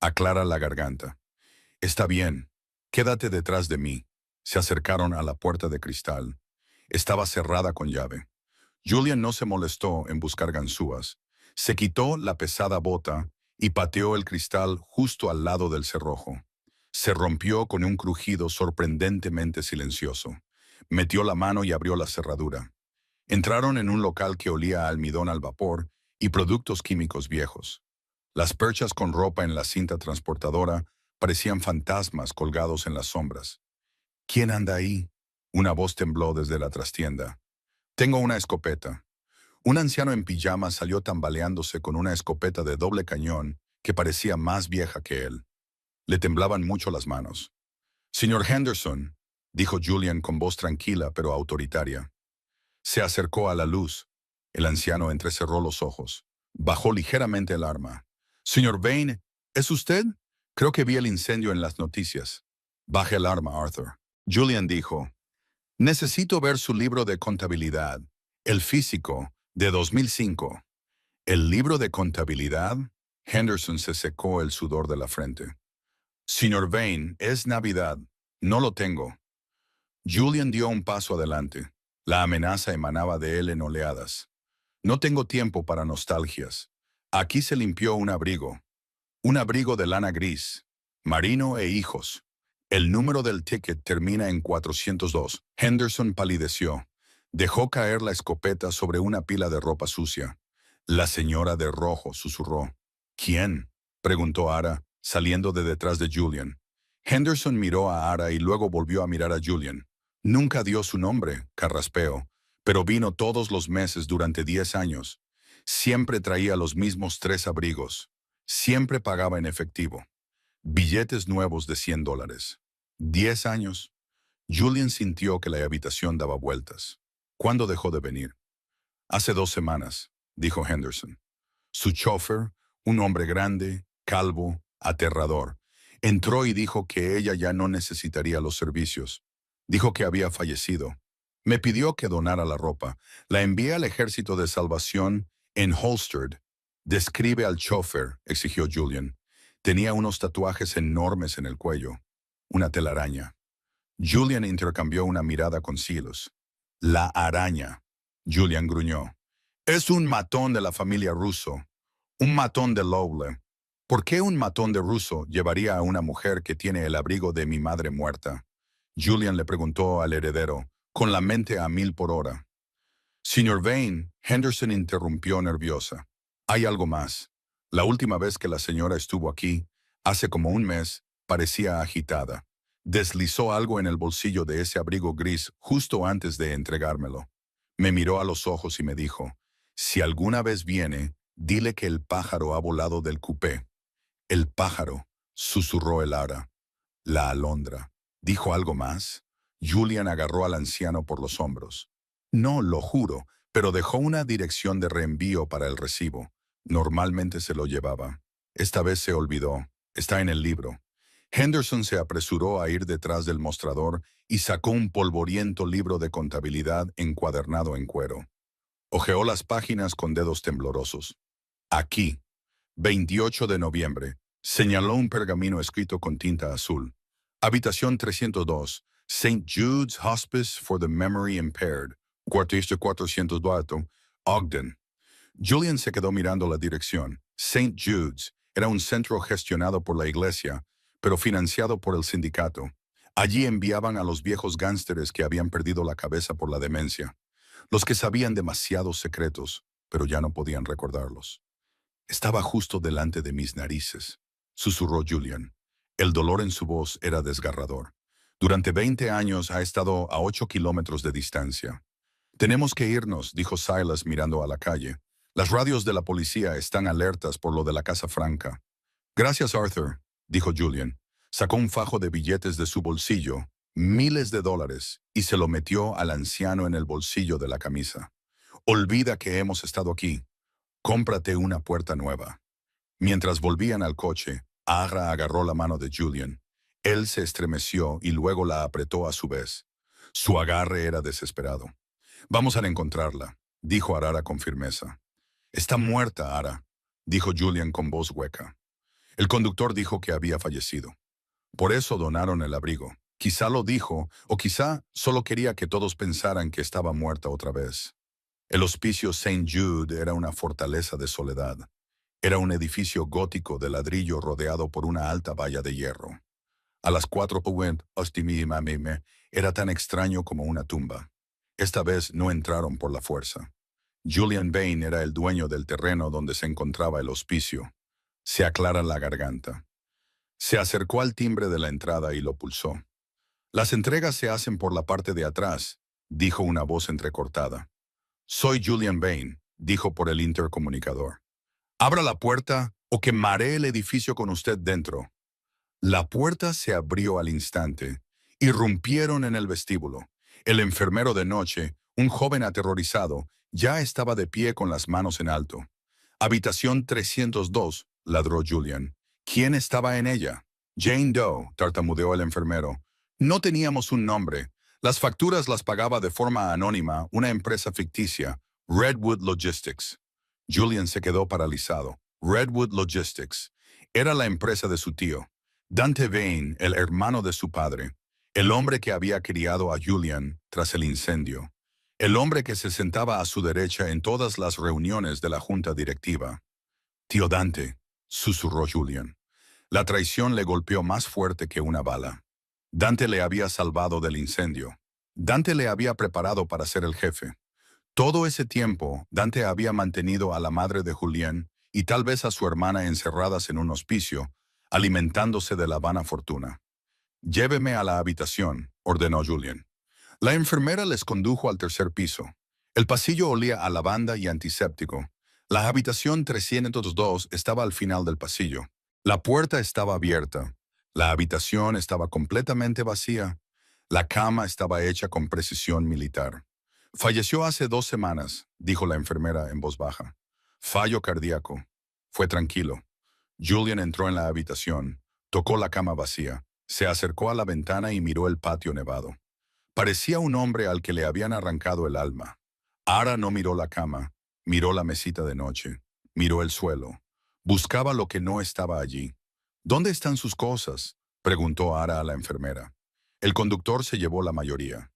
Aclara la garganta. «Está bien. Quédate detrás de mí». Se acercaron a la puerta de cristal. Estaba cerrada con llave. Julian no se molestó en buscar ganzúas. Se quitó la pesada bota y pateó el cristal justo al lado del cerrojo. Se rompió con un crujido sorprendentemente silencioso. Metió la mano y abrió la cerradura. Entraron en un local que olía a almidón al vapor y productos químicos viejos. Las perchas con ropa en la cinta transportadora parecían fantasmas colgados en las sombras. «¿Quién anda ahí?», una voz tembló desde la trastienda. «Tengo una escopeta». Un anciano en pijama salió tambaleándose con una escopeta de doble cañón que parecía más vieja que él. Le temblaban mucho las manos. «Señor Henderson», dijo Julian con voz tranquila pero autoritaria. Se acercó a la luz. El anciano entrecerró los ojos. Bajó ligeramente el arma. «Señor Vane, ¿es usted? Creo que vi el incendio en las noticias». «Baje el arma, Arthur». Julian dijo. Necesito ver su libro de contabilidad, el físico, de 2005. ¿El libro de contabilidad? Henderson se secó el sudor de la frente. Señor Vane, es Navidad. No lo tengo. Julian dio un paso adelante. La amenaza emanaba de él en oleadas. No tengo tiempo para nostalgias. Aquí se limpió un abrigo de lana gris, marino e hijos. El número del ticket termina en 402. Henderson palideció. Dejó caer la escopeta sobre una pila de ropa sucia. La señora de rojo susurró. ¿Quién? Preguntó Ara, saliendo de detrás de Julian. Henderson miró a Ara y luego volvió a mirar a Julian. Nunca dio su nombre, carraspeó, pero vino todos los meses durante 10 años. Siempre traía los mismos 3 abrigos. Siempre pagaba en efectivo. Billetes nuevos de $100. 10 años. Julian sintió que la habitación daba vueltas. ¿Cuándo dejó de venir? Hace 2 semanas, dijo Henderson. Su chofer, un hombre grande, calvo, aterrador, entró y dijo que ella ya no necesitaría los servicios. Dijo que había fallecido. Me pidió que donara la ropa. La envié al Ejército de Salvación en Holstered. Describe al chofer, exigió Julian. Tenía unos tatuajes enormes en el cuello. Una telaraña. Julian intercambió una mirada con Silos. La araña. Julian gruñó. Es un matón de la familia Russo. Un matón de Lowell. ¿Por qué un matón de Russo llevaría a una mujer que tiene el abrigo de mi madre muerta? Julian le preguntó al heredero, con la mente a 1000 por hora. Señor Vane, Henderson interrumpió nerviosa. Hay algo más. La última vez que la señora estuvo aquí, hace como un mes, parecía agitada. Deslizó algo en el bolsillo de ese abrigo gris justo antes de entregármelo. Me miró a los ojos y me dijo, si alguna vez viene, dile que el pájaro ha volado del cupé. El pájaro, susurró el Ara. La alondra. ¿Dijo algo más? Julian agarró al anciano por los hombros. No, lo juro, pero dejó una dirección de reenvío para el recibo. Normalmente se lo llevaba. Esta vez se olvidó. Está en el libro. Henderson se apresuró a ir detrás del mostrador y sacó un polvoriento libro de contabilidad encuadernado en cuero. Hojeó las páginas con dedos temblorosos. Aquí, 28 de noviembre, señaló un pergamino escrito con tinta azul. Habitación 302, St. Jude's Hospice for the Memory Impaired, cuartista 404, Ogden. Julian se quedó mirando la dirección. St. Jude's era un centro gestionado por la iglesia, pero financiado por el sindicato. Allí enviaban a los viejos gánsteres que habían perdido la cabeza por la demencia, los que sabían demasiados secretos, pero ya no podían recordarlos. Estaba justo delante de mis narices, susurró Julian. El dolor en su voz era desgarrador. Durante 20 años ha estado a 8 kilómetros de distancia. Tenemos que irnos, dijo Silas mirando a la calle. Las radios de la policía están alertas por lo de la Casa Franca. Gracias, Arthur, dijo Julian. Sacó un fajo de billetes de su bolsillo, miles de dólares, y se lo metió al anciano en el bolsillo de la camisa. Olvida que hemos estado aquí. Cómprate una puerta nueva. Mientras volvían al coche, Ara agarró la mano de Julian. Él se estremeció y luego la apretó a su vez. Su agarre era desesperado. Vamos a encontrarla, dijo Ara con firmeza. Está muerta, Ara, dijo Julian con voz hueca. El conductor dijo que había fallecido. Por eso donaron el abrigo. Quizá lo dijo, o quizá solo quería que todos pensaran que estaba muerta otra vez. El hospicio St. Jude era una fortaleza de soledad. Era un edificio gótico de ladrillo rodeado por una alta valla de hierro. A las 4 p.m. era tan extraño como una tumba. Esta vez no entraron por la fuerza. Julian Vane era el dueño del terreno donde se encontraba el hospicio. Se aclara la garganta. Se acercó al timbre de la entrada y lo pulsó. Las entregas se hacen por la parte de atrás, dijo una voz entrecortada. Soy Julian Vane, dijo por el intercomunicador. Abra la puerta o quemaré el edificio con usted dentro. La puerta se abrió al instante. Irrumpieron en el vestíbulo. El enfermero de noche, un joven aterrorizado, ya estaba de pie con las manos en alto. Habitación 302, ladró Julian. ¿Quién estaba en ella? Jane Doe, tartamudeó el enfermero. No teníamos un nombre. Las facturas las pagaba de forma anónima una empresa ficticia, Redwood Logistics. Julian se quedó paralizado. Redwood Logistics. Era la empresa de su tío. Dante Vane, el hermano de su padre. El hombre que había criado a Julian tras el incendio. El hombre que se sentaba a su derecha en todas las reuniones de la junta directiva. Tío Dante, susurró Julian. La traición le golpeó más fuerte que una bala. Dante le había salvado del incendio. Dante le había preparado para ser el jefe. Todo ese tiempo, Dante había mantenido a la madre de Julián y tal vez a su hermana encerradas en un hospicio, alimentándose de la vana fortuna. Lléveme a la habitación, ordenó Julian. La enfermera les condujo al tercer piso. El pasillo olía a lavanda y antiséptico. La habitación 302 estaba al final del pasillo. La puerta estaba abierta. La habitación estaba completamente vacía. La cama estaba hecha con precisión militar. Falleció hace 2 semanas, dijo la enfermera en voz baja. Fallo cardíaco. Fue tranquilo. Julian entró en la habitación, tocó la cama vacía, se acercó a la ventana y miró el patio nevado. Parecía un hombre al que le habían arrancado el alma. Ara no miró la cama, miró la mesita de noche, miró el suelo. Buscaba lo que no estaba allí. ¿Dónde están sus cosas?, preguntó Ara a la enfermera. El conductor se llevó la mayoría.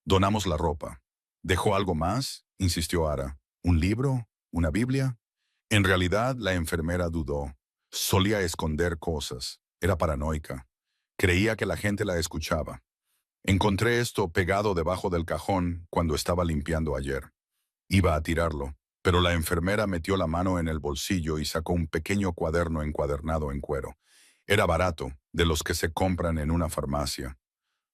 Donamos la ropa. ¿Dejó algo más?, insistió Ara. ¿Un libro? ¿Una Biblia? En realidad, la enfermera dudó. Solía esconder cosas. Era paranoica. Creía que la gente la escuchaba. Encontré esto pegado debajo del cajón cuando estaba limpiando ayer. Iba a tirarlo, pero la enfermera metió la mano en el bolsillo y sacó un pequeño cuaderno encuadernado en cuero. Era barato, de los que se compran en una farmacia.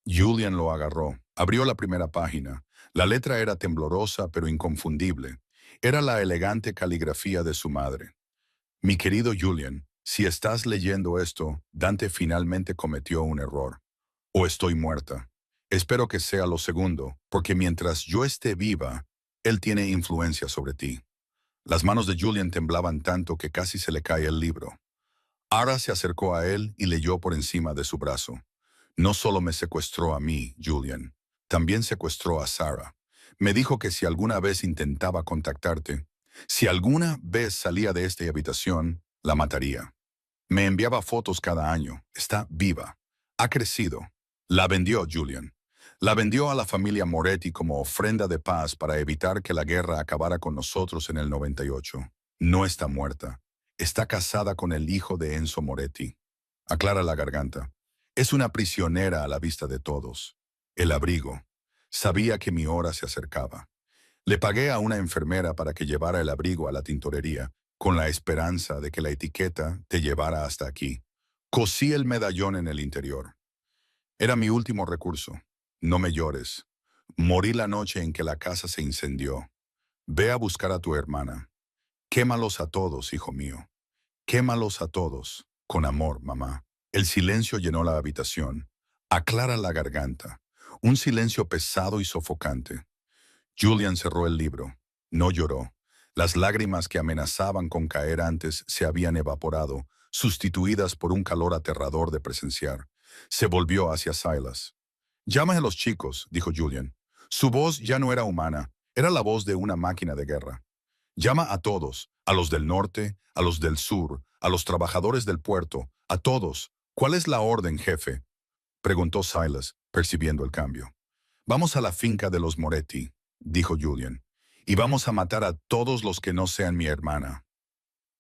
Julian lo agarró, abrió la primera página. La letra era temblorosa pero inconfundible. Era la elegante caligrafía de su madre. Mi querido Julian, si estás leyendo esto, Dante finalmente cometió un error. O estoy muerta. Espero que sea lo segundo, porque mientras yo esté viva, él tiene influencia sobre ti. Las manos de Julian temblaban tanto que casi se le cae el libro. Ara se acercó a él y leyó por encima de su brazo. No solo me secuestró a mí, Julian, también secuestró a Sarah. Me dijo que si alguna vez intentaba contactarte, si alguna vez salía de esta habitación, la mataría. Me enviaba fotos cada año. Está viva. Ha crecido. La vendió, Julian. La vendió a la familia Moretti como ofrenda de paz para evitar que la guerra acabara con nosotros en el 98. No está muerta. Está casada con el hijo de Enzo Moretti. Aclara la garganta. Es una prisionera a la vista de todos. El abrigo. Sabía que mi hora se acercaba. Le pagué a una enfermera para que llevara el abrigo a la tintorería, con la esperanza de que la etiqueta te llevara hasta aquí. Cosí el medallón en el interior. Era mi último recurso. No me llores. Morí la noche en que la casa se incendió. Ve a buscar a tu hermana. Quémalos a todos, hijo mío. Quémalos a todos. Con amor, mamá. El silencio llenó la habitación. Aclara la garganta. Un silencio pesado y sofocante. Julian cerró el libro. No lloró. Las lágrimas que amenazaban con caer antes se habían evaporado, sustituidas por un calor aterrador de presenciar. Se volvió hacia Silas. «Llama a los chicos», dijo Julian. Su voz ya no era humana, era la voz de una máquina de guerra. «Llama a todos, a los del norte, a los del sur, a los trabajadores del puerto, a todos. ¿Cuál es la orden, jefe?», preguntó Silas, percibiendo el cambio. «Vamos a la finca de los Moretti», dijo Julian, «y vamos a matar a todos los que no sean mi hermana».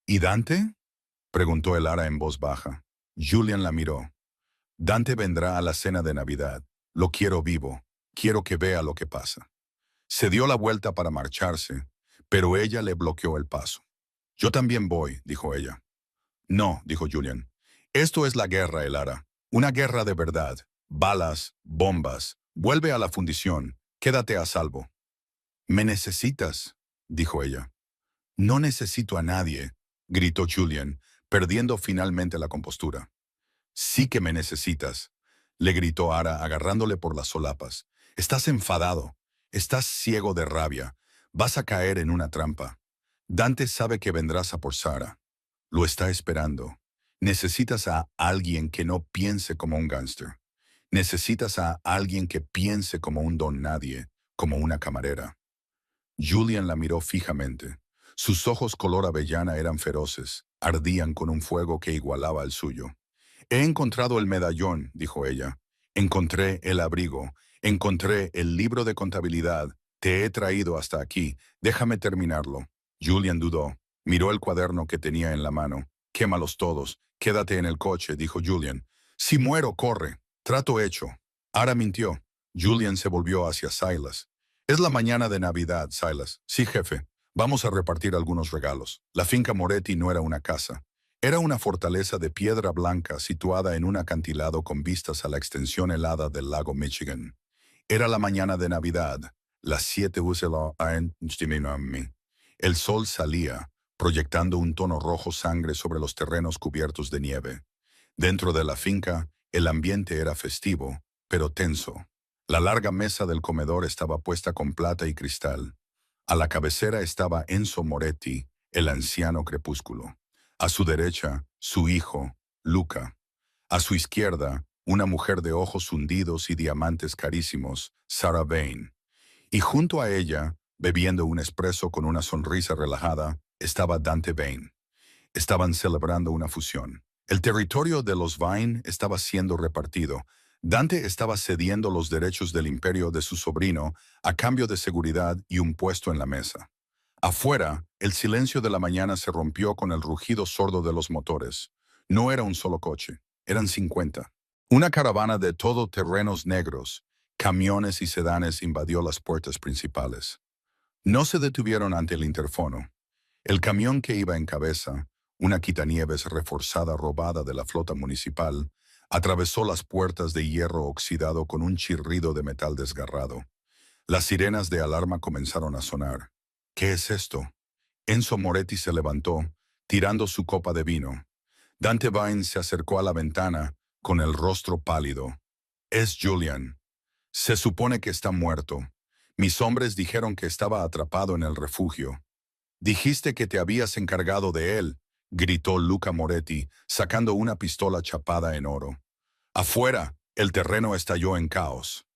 «¿Y Dante?», preguntó el Ara en voz baja. Julian la miró. «Dante vendrá a la cena de Navidad. Lo quiero vivo. Quiero que vea lo que pasa». Se dio la vuelta para marcharse, pero ella le bloqueó el paso. «Yo también voy», dijo ella. «No», dijo Julian. «Esto es la guerra, Elara. Una guerra de verdad. Balas, bombas. Vuelve a la fundición. Quédate a salvo». «Me necesitas», dijo ella. «No necesito a nadie», gritó Julian, perdiendo finalmente la compostura. «Sí que me necesitas», le gritó Ara agarrándole por las solapas. «Estás enfadado. Estás ciego de rabia. Vas a caer en una trampa. Dante sabe que vendrás a por Sarah. Lo está esperando. Necesitas a alguien que no piense como un gángster. Necesitas a alguien que piense como un don nadie, como una camarera. Julian la miró fijamente. Sus ojos color avellana eran feroces, ardían con un fuego que igualaba al suyo. He encontrado el medallón, dijo ella. Encontré el abrigo. Encontré el libro de contabilidad. Te he traído hasta aquí. Déjame terminarlo. Julian dudó. Miró el cuaderno que tenía en la mano. Quémalos todos. Quédate en el coche, dijo Julian. Si muero, corre. Trato hecho. Ara mintió. Julian se volvió hacia Silas. Es la mañana de Navidad, Silas. Sí, jefe. Vamos a repartir algunos regalos. La finca Moretti no era una casa. Era una fortaleza de piedra blanca situada en un acantilado con vistas a la extensión helada del lago Michigan. Era la mañana de Navidad, las 7 UCLA. El sol salía, proyectando un tono rojo sangre sobre los terrenos cubiertos de nieve. Dentro de la finca, el ambiente era festivo, pero tenso. La larga mesa del comedor estaba puesta con plata y cristal. A la cabecera estaba Enzo Moretti, el anciano crepúsculo. A su derecha, su hijo, Luca. A su izquierda, una mujer de ojos hundidos y diamantes carísimos, Sarah Vane. Y junto a ella, bebiendo un espresso con una sonrisa relajada, estaba Dante Vane. Estaban celebrando una fusión. El territorio de los Vane estaba siendo repartido. Dante estaba cediendo los derechos del imperio de su sobrino a cambio de seguridad y un puesto en la mesa. Afuera, el silencio de la mañana se rompió con el rugido sordo de los motores. No era un solo coche, eran 50. Una caravana de todoterrenos negros, camiones y sedanes invadió las puertas principales. No se detuvieron ante el interfono. El camión que iba en cabeza, una quitanieves reforzada robada de la flota municipal, atravesó las puertas de hierro oxidado con un chirrido de metal desgarrado. Las sirenas de alarma comenzaron a sonar. ¿Qué es esto? Enzo Moretti se levantó, tirando su copa de vino. Dante Vine se acercó a la ventana, con el rostro pálido. Es Julian. Se supone que está muerto. Mis hombres dijeron que estaba atrapado en el refugio. Dijiste que te habías encargado de él, gritó Luca Moretti, sacando una pistola chapada en oro. Afuera, el terreno estalló en caos.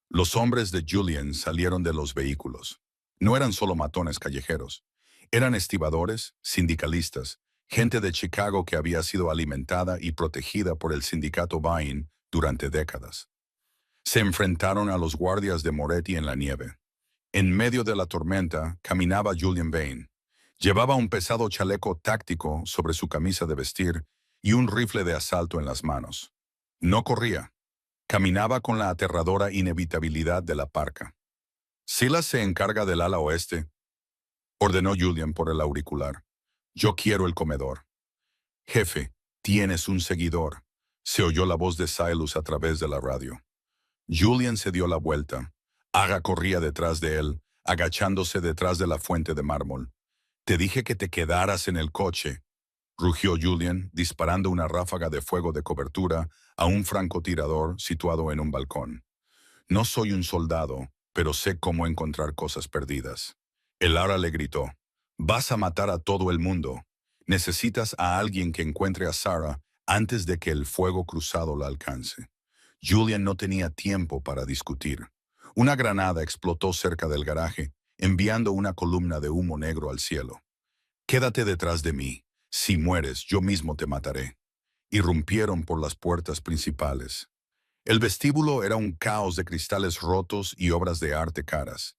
Los hombres de Julian salieron de los vehículos. No eran solo matones callejeros. Eran estibadores, sindicalistas, gente de Chicago que había sido alimentada y protegida por el sindicato Vine durante décadas. Se enfrentaron a los guardias de Moretti en la nieve. En medio de la tormenta caminaba Julian Vane. Llevaba un pesado chaleco táctico sobre su camisa de vestir y un rifle de asalto en las manos. No corría. Caminaba con la aterradora inevitabilidad de la parca. Silas se encarga del ala oeste, ordenó Julian por el auricular. Yo quiero el comedor. Jefe, tienes un seguidor. Se oyó la voz de Silas a través de la radio. Julian se dio la vuelta. Aga corría detrás de él, agachándose detrás de la fuente de mármol. Te dije que te quedaras en el coche, rugió Julian, disparando una ráfaga de fuego de cobertura a un francotirador situado en un balcón. No soy un soldado, pero sé cómo encontrar cosas perdidas. El ara le gritó. Vas a matar a todo el mundo. Necesitas a alguien que encuentre a Sarah antes de que el fuego cruzado la alcance. Julian no tenía tiempo para discutir. Una granada explotó cerca del garaje, enviando una columna de humo negro al cielo. Quédate detrás de mí. Si mueres, yo mismo te mataré. Irrumpieron por las puertas principales. El vestíbulo era un caos de cristales rotos y obras de arte caras.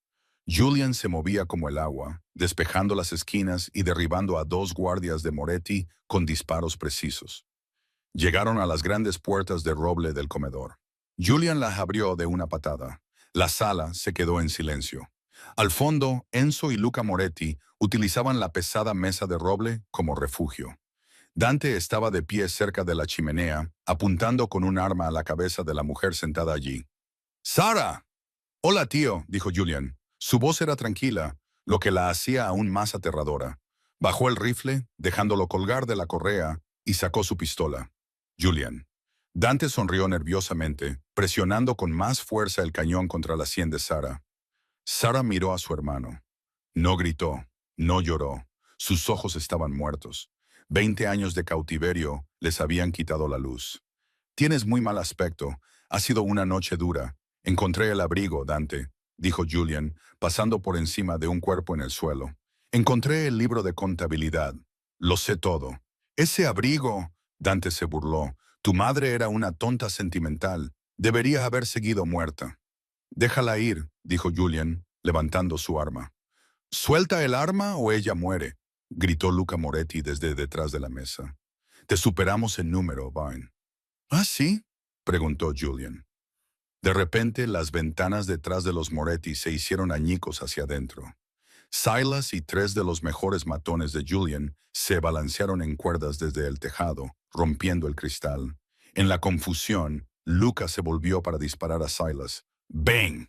Julian se movía como el agua, despejando las esquinas y derribando a 2 guardias de Moretti con disparos precisos. Llegaron a las grandes puertas de roble del comedor. Julian las abrió de una patada. La sala se quedó en silencio. Al fondo, Enzo y Luca Moretti utilizaban la pesada mesa de roble como refugio. Dante estaba de pie cerca de la chimenea, apuntando con un arma a la cabeza de la mujer sentada allí. ¡Sara! Hola, tío, dijo Julian. Su voz era tranquila, lo que la hacía aún más aterradora. Bajó el rifle, dejándolo colgar de la correa, y sacó su pistola. Julian. Dante sonrió nerviosamente, presionando con más fuerza el cañón contra la sien de Sara. Sara miró a su hermano. No gritó, no lloró. Sus ojos estaban muertos. 20 años de cautiverio les habían quitado la luz. Tienes muy mal aspecto. Ha sido una noche dura. Encontré el abrigo, Dante, dijo Julian, pasando por encima de un cuerpo en el suelo. Encontré el libro de contabilidad. Lo sé todo. Ese abrigo, Dante se burló. Tu madre era una tonta sentimental. Debería haber seguido muerta. Déjala ir, dijo Julian, levantando su arma. ¿Suelta el arma o ella muere? Gritó Luca Moretti desde detrás de la mesa. Te superamos en número, Vine. ¿Ah, sí? Preguntó Julian. De repente, las ventanas detrás de los Moretti se hicieron añicos hacia adentro. Silas y tres de los mejores matones de Julian se balancearon en cuerdas desde el tejado, rompiendo el cristal. En la confusión, Luca se volvió para disparar a Silas. ¡Bang!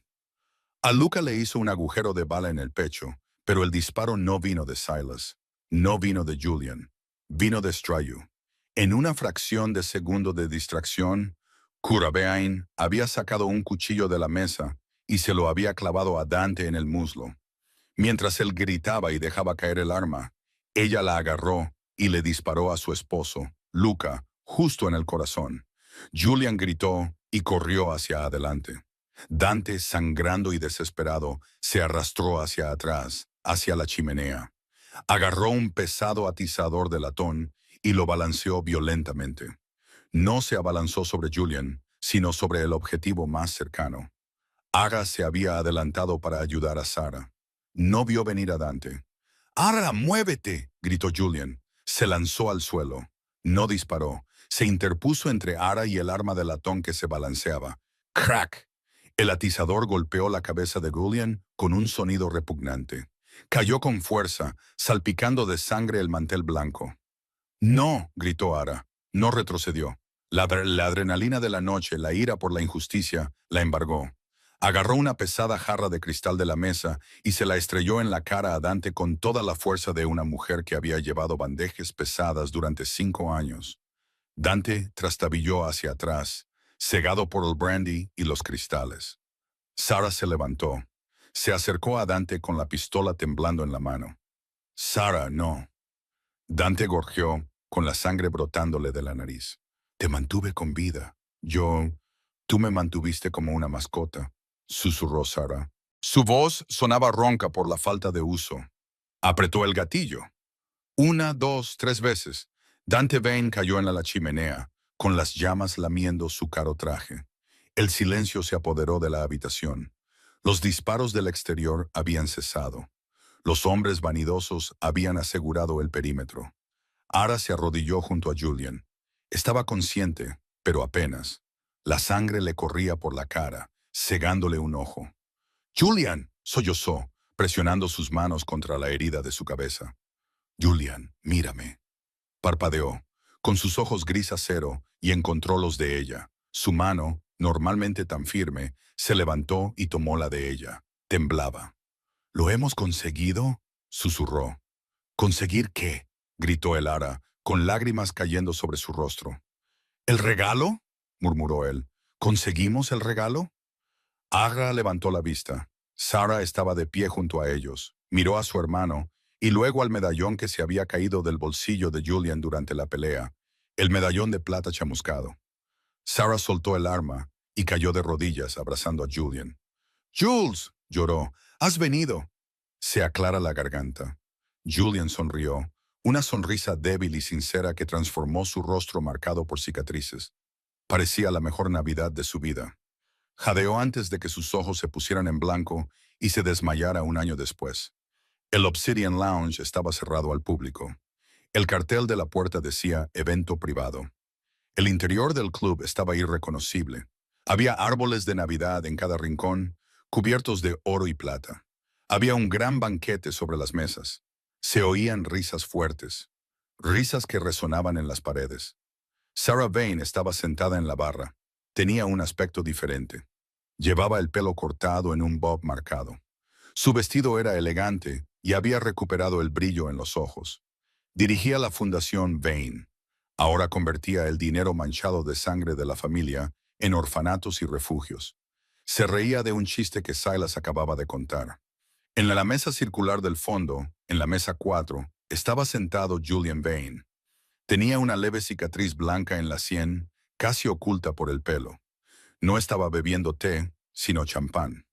A Luca le hizo un agujero de bala en el pecho, pero el disparo no vino de Silas, no vino de Julian, vino de Strayu. En una fracción de segundo de distracción, Curavein había sacado un cuchillo de la mesa y se lo había clavado a Dante en el muslo. Mientras él gritaba y dejaba caer el arma, ella la agarró y le disparó a su esposo, Luca, justo en el corazón. Julian gritó y corrió hacia adelante. Dante, sangrando y desesperado, se arrastró hacia atrás, hacia la chimenea. Agarró un pesado atizador de latón y lo balanceó violentamente. No se abalanzó sobre Julian, sino sobre el objetivo más cercano. Ara se había adelantado para ayudar a Sara. No vio venir a Dante. «¡Ara, muévete!», gritó Julian. Se lanzó al suelo. No disparó. Se interpuso entre Ara y el arma de latón que se balanceaba. ¡Crack! El atizador golpeó la cabeza de Julian con un sonido repugnante. Cayó con fuerza, salpicando de sangre el mantel blanco. «¡No!», gritó Ara. No retrocedió. La adrenalina de la noche, la ira por la injusticia, la embargó. Agarró una pesada jarra de cristal de la mesa y se la estrelló en la cara a Dante con toda la fuerza de una mujer que había llevado bandejas pesadas durante 5 años. Dante trastabilló hacia atrás, cegado por el brandy y los cristales. Sara se levantó. Se acercó a Dante con la pistola temblando en la mano. «Sara, no». Dante gorjeó, con la sangre brotándole de la nariz. «Te mantuve con vida. Tú me mantuviste como una mascota», susurró Sara. Su voz sonaba ronca por la falta de uso. Apretó el gatillo. 1, 2, 3 veces. Dante Vane cayó en la chimenea, con las llamas lamiendo su caro traje. El silencio se apoderó de la habitación. Los disparos del exterior habían cesado. Los hombres vanidosos habían asegurado el perímetro. Ara se arrodilló junto a Julian. Estaba consciente, pero apenas. La sangre le corría por la cara, cegándole un ojo. «Julian», sollozó, presionando sus manos contra la herida de su cabeza. «Julian, mírame». Parpadeó, con sus ojos gris acero, y encontró los de ella. Su mano, normalmente tan firme, se levantó y tomó la de ella. Temblaba. «¿Lo hemos conseguido?», susurró. «¿Conseguir qué?», gritó el Ara, con lágrimas cayendo sobre su rostro. «¿El regalo?», murmuró él. «¿Conseguimos el regalo?». Agra levantó la vista. Sara estaba de pie junto a ellos. Miró a su hermano y luego al medallón que se había caído del bolsillo de Julian durante la pelea, el medallón de plata chamuscado. Sara soltó el arma y cayó de rodillas abrazando a Julian. «Jules», lloró, «has venido». Se aclara la garganta. Julian sonrió, una sonrisa débil y sincera que transformó su rostro marcado por cicatrices. Parecía la mejor Navidad de su vida. Jadeó antes de que sus ojos se pusieran en blanco y se desmayara un año después. El Obsidian Lounge estaba cerrado al público. El cartel de la puerta decía «Evento privado». El interior del club estaba irreconocible. Había árboles de Navidad en cada rincón, cubiertos de oro y plata. Había un gran banquete sobre las mesas. Se oían risas fuertes, risas que resonaban en las paredes. Sarah Vane estaba sentada en la barra. Tenía un aspecto diferente. Llevaba el pelo cortado en un bob marcado. Su vestido era elegante y había recuperado el brillo en los ojos. Dirigía la Fundación Vane. Ahora convertía el dinero manchado de sangre de la familia en orfanatos y refugios. Se reía de un chiste que Silas acababa de contar. En la mesa circular del fondo, en la mesa 4, estaba sentado Julian Vane. Tenía una leve cicatriz blanca en la sien, casi oculta por el pelo. No estaba bebiendo té, sino champán.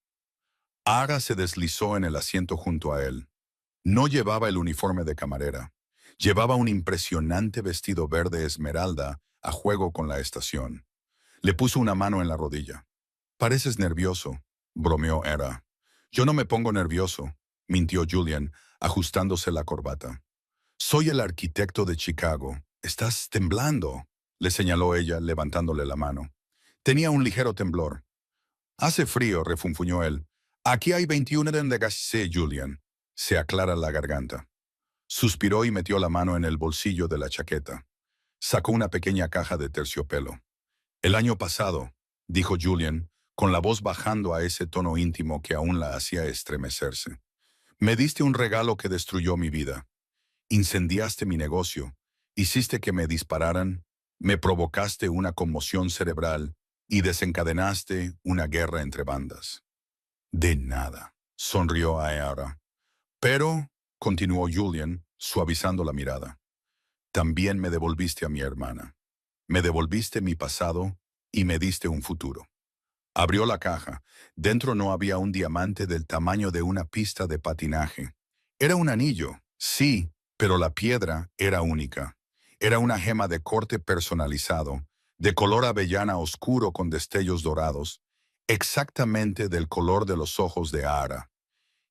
Ara se deslizó en el asiento junto a él. No llevaba el uniforme de camarera. Llevaba un impresionante vestido verde esmeralda a juego con la estación. Le puso una mano en la rodilla. «Pareces nervioso», bromeó Ara. «Yo no me pongo nervioso», mintió Julian, ajustándose la corbata. «Soy el arquitecto de Chicago. Estás temblando», le señaló ella, levantándole la mano. Tenía un ligero temblor. «Hace frío», refunfuñó él. «Aquí hay 21 de gasé, Julian». Se aclara la garganta. Suspiró y metió la mano en el bolsillo de la chaqueta. Sacó una pequeña caja de terciopelo. «El año pasado», dijo Julian, con la voz bajando a ese tono íntimo que aún la hacía estremecerse. «Me diste un regalo que destruyó mi vida. Incendiaste mi negocio, hiciste que me dispararan, me provocaste una conmoción cerebral y desencadenaste una guerra entre bandas». «De nada», sonrió Ara. «Pero», continuó Julian, suavizando la mirada, «también me devolviste a mi hermana. Me devolviste mi pasado y me diste un futuro». Abrió la caja. Dentro no había un diamante del tamaño de una pista de patinaje. Era un anillo, sí, pero la piedra era única. Era una gema de corte personalizado, de color avellana oscuro con destellos dorados, exactamente del color de los ojos de Ara.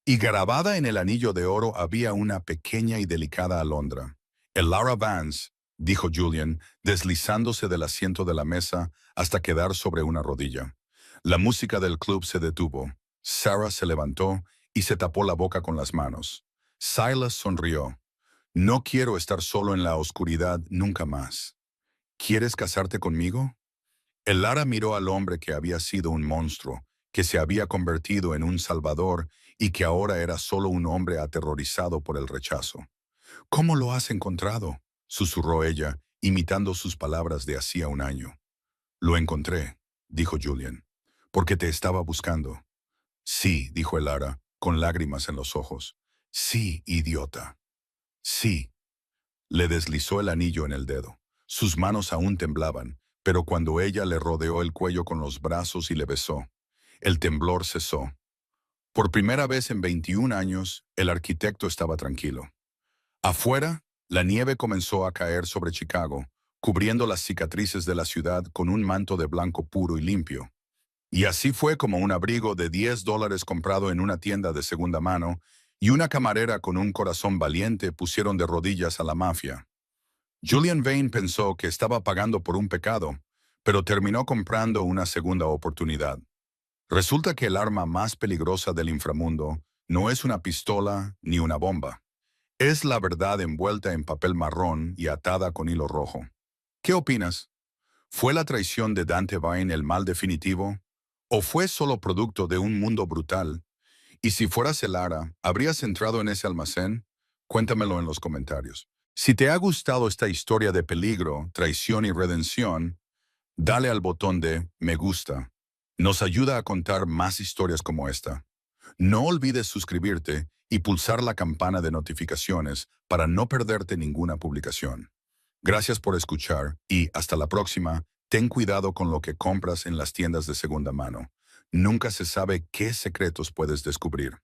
Y grabada en el anillo de oro había una pequeña y delicada alondra. «El Lara Vance», dijo Julian, deslizándose del asiento de la mesa hasta quedar sobre una rodilla. La música del club se detuvo. Sarah se levantó y se tapó la boca con las manos. Silas sonrió. «No quiero estar solo en la oscuridad nunca más. ¿Quieres casarte conmigo?» El Lara miró al hombre que había sido un monstruo, que se había convertido en un salvador y que ahora era solo un hombre aterrorizado por el rechazo. «¿Cómo lo has encontrado?», susurró ella, imitando sus palabras de hacía un año. «Lo encontré», dijo Julian, «porque te estaba buscando». «Sí», dijo el Lara, con lágrimas en los ojos. «Sí, idiota». «Sí». Le deslizó el anillo en el dedo. Sus manos aún temblaban, pero cuando ella le rodeó el cuello con los brazos y le besó, el temblor cesó. Por primera vez en 21 años, el arquitecto estaba tranquilo. Afuera, la nieve comenzó a caer sobre Chicago, cubriendo las cicatrices de la ciudad con un manto de blanco puro y limpio. Y así fue como un abrigo de $10 comprado en una tienda de segunda mano y una camarera con un corazón valiente pusieron de rodillas a la mafia. Julian Vane pensó que estaba pagando por un pecado, pero terminó comprando una segunda oportunidad. Resulta que el arma más peligrosa del inframundo no es una pistola ni una bomba. Es la verdad envuelta en papel marrón y atada con hilo rojo. ¿Qué opinas? ¿Fue la traición de Dante Vine el mal definitivo? ¿O fue solo producto de un mundo brutal? Y si fueras el Lara, ¿habrías entrado en ese almacén? Cuéntamelo en los comentarios. Si te ha gustado esta historia de peligro, traición y redención, dale al botón de me gusta. Nos ayuda a contar más historias como esta. No olvides suscribirte y pulsar la campana de notificaciones para no perderte ninguna publicación. Gracias por escuchar y hasta la próxima. Ten cuidado con lo que compras en las tiendas de segunda mano. Nunca se sabe qué secretos puedes descubrir.